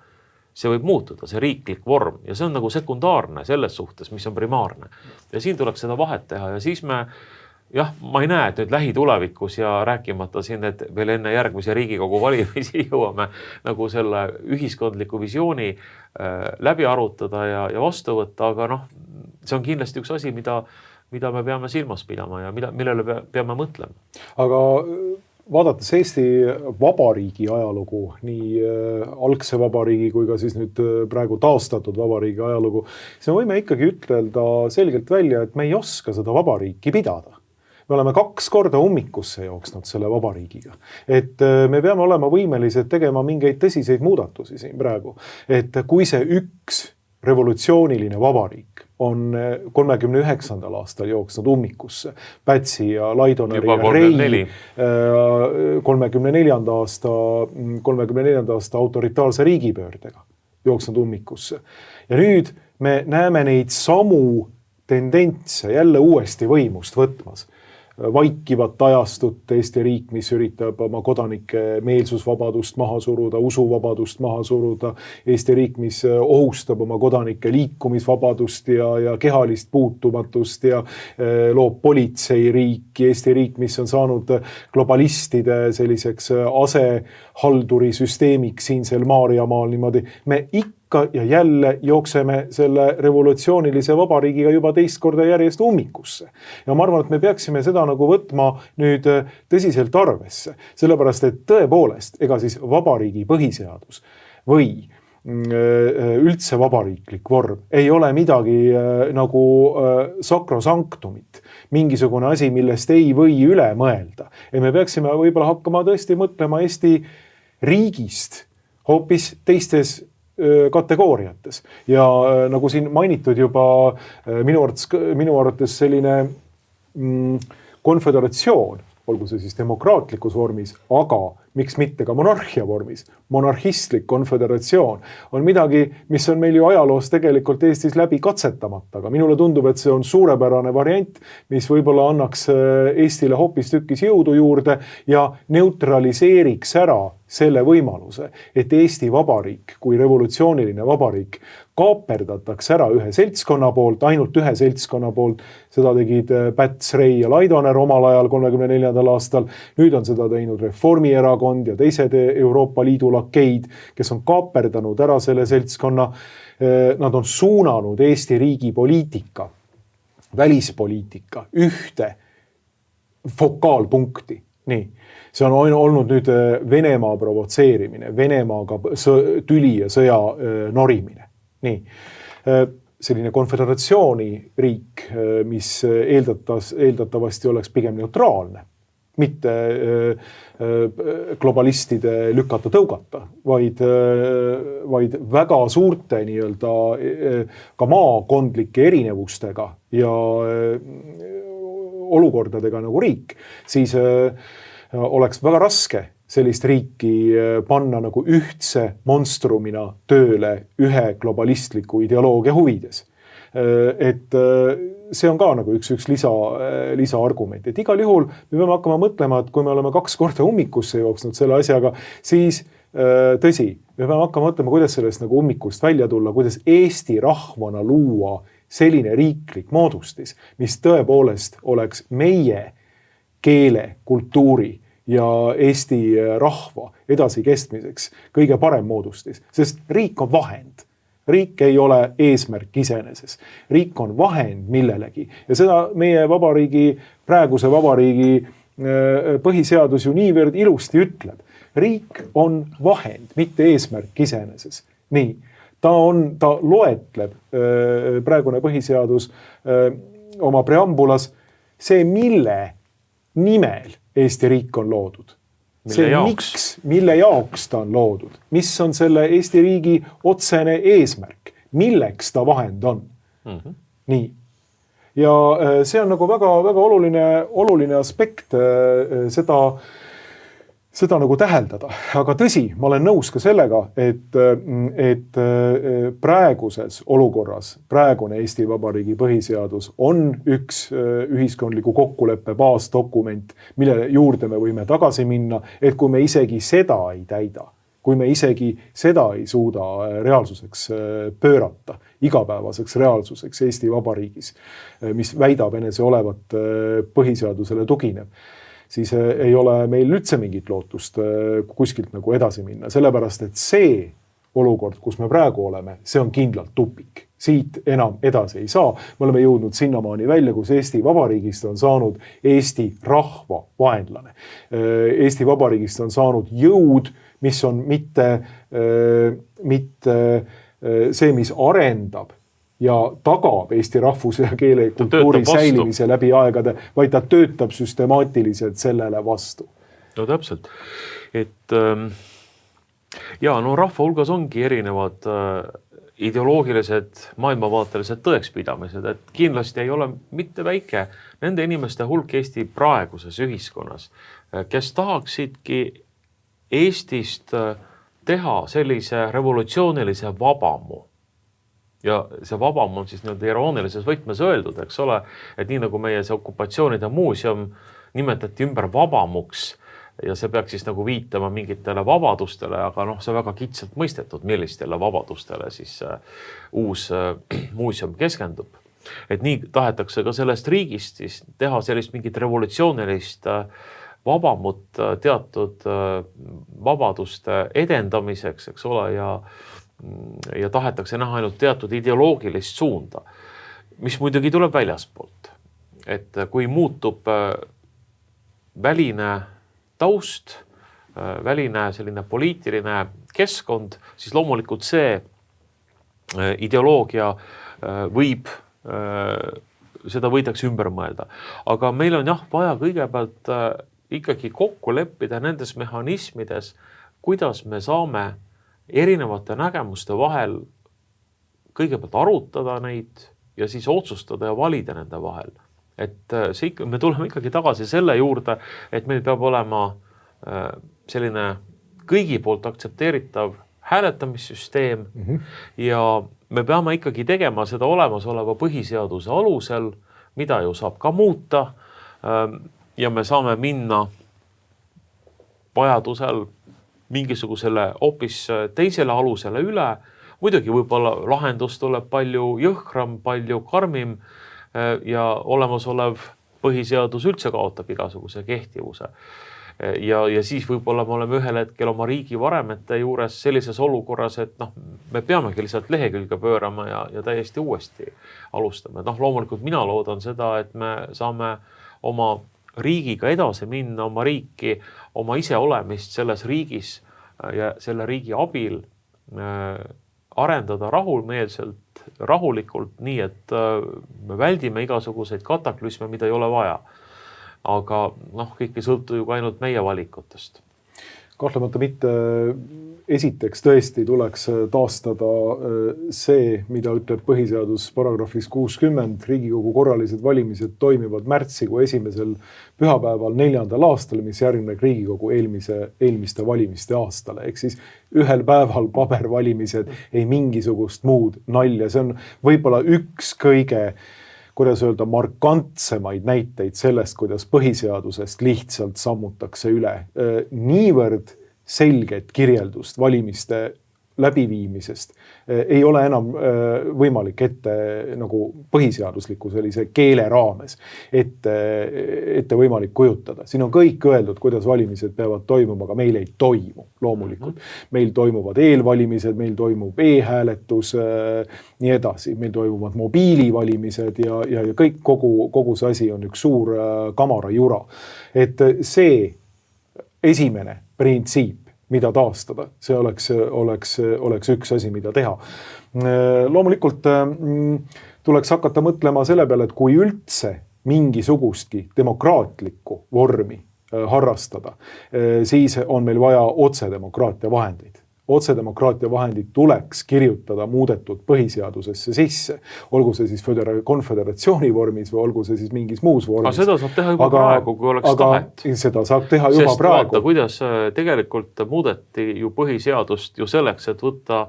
See võib muutuda, see riiklik vorm ja see on nagu sekundaarne selles suhtes, mis on primaarne. Ja siin tuleks seda vahet teha ja siis ma ei näe, et nüüd lähitulevikus ja rääkimata siin, et veel enne järgmise Riigikogu valimisi jõuame nagu selle ühiskondliku visiooni läbi arutada ja vastu võtta, aga see on kindlasti üks asi, mida me peame silmas pidama ja millele peame mõtlema. Aga vaadates Eesti Vabariigi ajalugu, nii algse vabariigi kui ka siis nüüd praegu taastatud vabariigi ajalugu, siis me võime ikkagi ütelda selgelt välja, et me ei oska seda vabariiki pidada. Me oleme 2 korda ummikusse jooksnud selle vabariigiga. Et me peame olema võimelised tegema mingeid tõsiseid muudatusi siin praegu. Et kui see üks revolutsiooniline vabariik on 39. aastal jooksnud ummikusse, Pätsi ja Laidoneri ja Rei 34. aasta autoritaarse riigipöördega jooksnud ummikusse. Ja nüüd me näeme neid samu tendentse jälle uuesti võimust võtmas. vaikivat ajastut, Eesti riik, mis üritab oma kodanike meelsusvabadust maha suruda, usuvabadust maha suruda, Eesti riik, mis ohustab oma kodanike liikumisvabadust ja kehalist puutumatust ja loob politseiriiki, Eesti riik, mis on saanud globalistide selliseks asehalduri süsteemiks siinsel Maarjamaal niimoodi. Me ikka ja jälle jookseme selle revolutsioonilise vabariigiga juba teist korda järjest ummikusse. Ja ma arvan, et me peaksime seda nagu võtma nüüd tõsiselt arvesse, sellepärast et tõepoolest, ega siis vabariigi põhiseadus või üldse vabariiklik vorm ei ole midagi nagu sakrosanktumit, mingisugune asi, millest ei või üle mõelda. Ja me peaksime võib-olla hakkama tõesti mõtlema Eesti riigist hoopis teistes kategooriates. Ja nagu siin mainitud juba minu arvates selline konföderatsioon, olgu see siis demokraatlikus vormis, aga miks mitte ka monarhia vormis, monarhistlik konföderatsioon on midagi, mis on meil ju ajaloos tegelikult Eestis läbi katsetamata, aga minule tundub, et see on suurepärane variant, mis võib-olla annaks Eestile hoopis tükis jõudu juurde ja neutraliseeriks ära selle võimaluse, et Eesti Vabariik kui revolutsiooniline vabariik kaaperdatakse ära ühe seltskonna poolt, ainult ühe seltskonna poolt. Seda tegid Päts, Rei ja Laidoner omal ajal 34. aastal. Nüüd on seda teinud Reformierakond ja teised Euroopa Liidu lakeid, kes on kaaperdanud ära selle seltskonna. Nad on suunanud Eesti riigi poliitika, välispoliitika ühte fokaalpunkti. Nii. See on olnud nüüd Venemaa provotseerimine, Venemaaga tüli ja sõja norimine. Nii. Selline konföderatsiooni riik, mis eeldatavasti oleks pigem neutraalne, mitte globalistide lükata tõugata, vaid väga suurte nii-öelda ka maakondlike erinevustega ja olukordadega nagu riik, siis oleks väga raske sellist riiki panna nagu ühtse monstrumina tööle ühe globalistliku ideoloogia huvides. Et see on ka nagu üks lisaargument. Et igal juhul me peame hakkama mõtlema, et kui me oleme 2 korda ummikusse jooksnud selle asjaga, siis tõsi, me peame hakkama mõtlema, kuidas sellest nagu ummikust välja tulla, kuidas Eesti rahvana luua selline riiklik moodustis, mis tõepoolest oleks meie keele, kultuuri ja Eesti rahva edasikestmiseks kõige parem moodustis, sest riik on vahend. Riik ei ole eesmärk iseeneses. Riik on vahend millelegi ja seda meie praeguse vabariigi põhiseadus ju niivõrd ilusti ütleb. Riik on vahend, mitte eesmärk iseeneses. Nii, ta loetleb praegune põhiseadus oma preambulas see, mille nimel Eesti riik on loodud. Mille jaoks ta on loodud, mis on selle Eesti riigi otsene eesmärk, milleks ta vahend on. Nii. Ja see on nagu väga, väga oluline aspekt seda nagu täheldada. Aga tõsi, ma olen nõus ka sellega, et praeguses olukorras, praegune Eesti Vabariigi põhiseadus on üks ühiskondliku kokkuleppe baasdokument, mille juurde me võime tagasi minna, et kui me isegi seda ei täida, kui me isegi seda ei suuda reaalsuseks pöörata, igapäevaseks reaalsuseks Eesti Vabariigis, mis väidab enese olevat põhiseadusele tuginev, siis ei ole meil üldse mingit lootust kuskilt nagu edasi minna. Sellepärast, et see olukord, kus me praegu oleme, see on kindlalt tupik. Siit enam edasi ei saa. Me oleme jõudnud sinnamaani välja, kus Eesti Vabariigist on saanud Eesti rahva vaenlane. Eesti Vabariigist on saanud jõud, mis on mitte see, mis arendab ja tagab Eesti rahvuse ja keele kultuuri säilimise läbi aegade, vaid ta töötab süstemaatiliselt sellele vastu. No täpselt. Et rahva hulgas ongi erinevad ideoloogilised, maailmavaatelised tõekspidamised, et kindlasti ei ole mitte väike nende inimeste hulk Eesti praeguses ühiskonnas, kes tahaksidki Eestist teha sellise revolutsioonilise vabamu. ja see vabam on siis nii-öelda iroonilises võtmes öeldud, eks ole, et nii nagu meie see okupatsioonide muuseum nimetati ümber vabamuks ja see peaks siis nagu viitama mingitele vabadustele, aga noh, see väga kitsalt mõistetud, millistele vabadustele siis uus muuseum keskendub. Et nii tahetakse ka sellest riigist siis teha sellist mingit revolutsioonilist vabamut teatud vabaduste edendamiseks, eks ole, ja tahetakse näha ainult teatud ideoloogilist suunda, mis muidugi tuleb väljaspoolt. Et kui muutub väline taust, väline selline poliitiline keskkond, siis loomulikult see ideoloogia seda võidakse ümber mõelda. Aga meil on vaja kõigepealt ikkagi kokku leppida nendes mehhanismides, kuidas me saame erinevate nägemuste vahel kõigepealt arutada neid ja siis otsustada ja valida nende vahel. Et me tuleme ikkagi tagasi selle juurde, et meil peab olema selline kõigi poolt aktsepteeritav hääletamissüsteem ja me peame ikkagi tegema seda olemasoleva põhiseaduse alusel, mida ju saab ka muuta ja me saame minna vajadusel mingisugusele hoopis teisele alusele üle. Muidugi võib-olla lahendus tuleb palju jõhkram, palju karmim ja olemasolev põhiseadus üldse kaotab igasuguse kehtivuse. Ja siis võib-olla me oleme ühel hetkel oma riigi varemete juures sellises olukorras, et me peamegi lihtsalt lehekülge pöörama ja täiesti uuesti alustame. Loomulikult mina loodan seda, et me saame oma riigiga edasi minna, oma riiki, oma iseolemist selles riigis ja selle riigi abil arendada rahumeelselt, rahulikult, nii et me väldime igasuguseid kataklüsme, mida ei ole vaja. Aga kõik ei sõltu ju ainult meie valikutest. Kahtlemata mitte. Esiteks tõesti tuleks taastada see, mida ütleb põhiseadus paragrahvis 60. Riigikogu korralised valimised toimivad märtsikuu esimesel pühapäeval 4. aastal, mis järgneb Riigikogu eelmiste valimiste aastale. Ehk siis ühel päeval pabervalimised, ei mingisugust muud nalja. See on võib-olla üks kõige kuidas öelda, markantsemaid näiteid sellest, kuidas põhiseadusest lihtsalt sammutakse üle. Niivõrd selget kirjeldust valimiste läbiviimisest ei ole enam võimalik ette nagu põhiseadusliku sellise keele raames ette võimalik kujutada. Siin on kõik öeldud, kuidas valimised peavad toimuma, aga meil ei toimu loomulikult. Meil toimuvad eelvalimised, meil toimub e-hääletus, nii edasi. Meil toimuvad mobiilivalimised ja kõik kogu see asi on üks suur kamarajura. Et see esimene printsiip, mida taastada, see oleks üks asi, mida teha. Loomulikult tuleks hakata mõtlema selle peale, et kui üldse mingisugustki demokraatlikku vormi harrastada, siis on meil vaja otsedemokraatia vahendeid. Otsedemokraatia vahendid tuleks kirjutada muudetud põhiseadusesse sisse, olgu see siis konföderatsiooni vormis või olgu see siis mingis muus vormis. Aga seda saab teha juba praegu, kui oleks tahet. Seda saab teha juba praegu. Vaata, kuidas tegelikult muudeti ju põhiseadust ju selleks, et võtta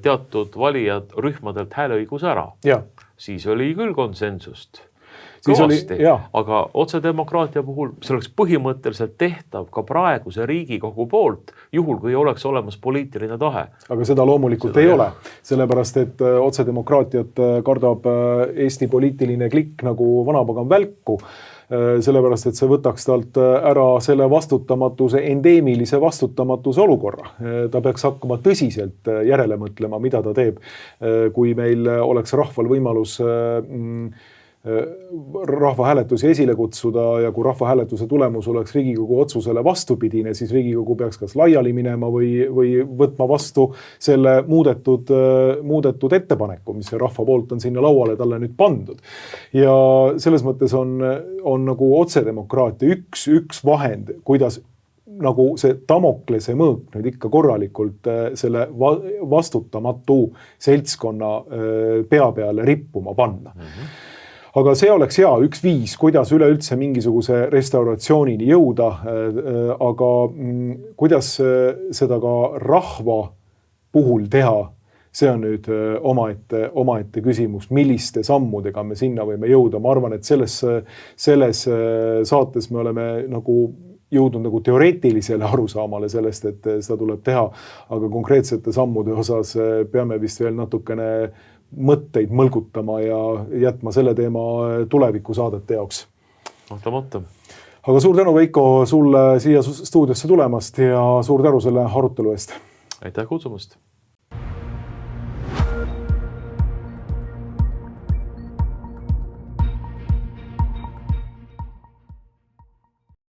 teatud valijad rühmadelt hääleõigus ära. Ja. Siis oli küll konsensust. Aga otsedemokraatia puhul see oleks põhimõtteliselt tehtav ka praeguse Riigikogu poolt, juhul kui oleks olemas poliitiline tahe. Aga seda loomulikult ei ole, sellepärast et otsedemokraatiat kardab Eesti poliitiline klikk nagu vanapagan välku, sellepärast et see võtaks talt ära selle vastutamatuse, endeemilise vastutamatuse olukorra. Ta peaks hakkama tõsiselt järele mõtlema, mida ta teeb, kui meil oleks rahval võimalus rahvahääletusi esile kutsuda ja kui rahvahääletuse tulemus oleks Riigikogu otsusele vastupidine, siis Riigikogu peaks kas laiali minema või võtma vastu selle muudetud ettepaneku, mis rahva poolt on sinna lauale talle nüüd pandud. Ja selles mõttes on nagu otsedemokraatia üks vahend, kuidas nagu see Damoklese mõõk nüüd ikka korralikult selle vastutamatu seltskonna pea peale rippuma panna. Aga see oleks üks viis, kuidas üleüldse mingisuguse restauratsioonini jõuda, aga kuidas seda ka rahva puhul teha, see on nüüd omaette küsimus, milliste sammudega me sinna võime jõuda. Ma arvan, et selles saates me oleme nagu jõudnud nagu teoreetilisele arusaamale sellest, et seda tuleb teha, aga konkreetsete sammude osas peame vist veel natukene mõtteid mõlgutama ja jätma selle teema tulevikusaadete jaoks. Mahtamata. Aga suur tänu, Veiko, sulle siia stuudiosse tulemast ja suur tänu selle arutelu eest. Aitäh kutsumast.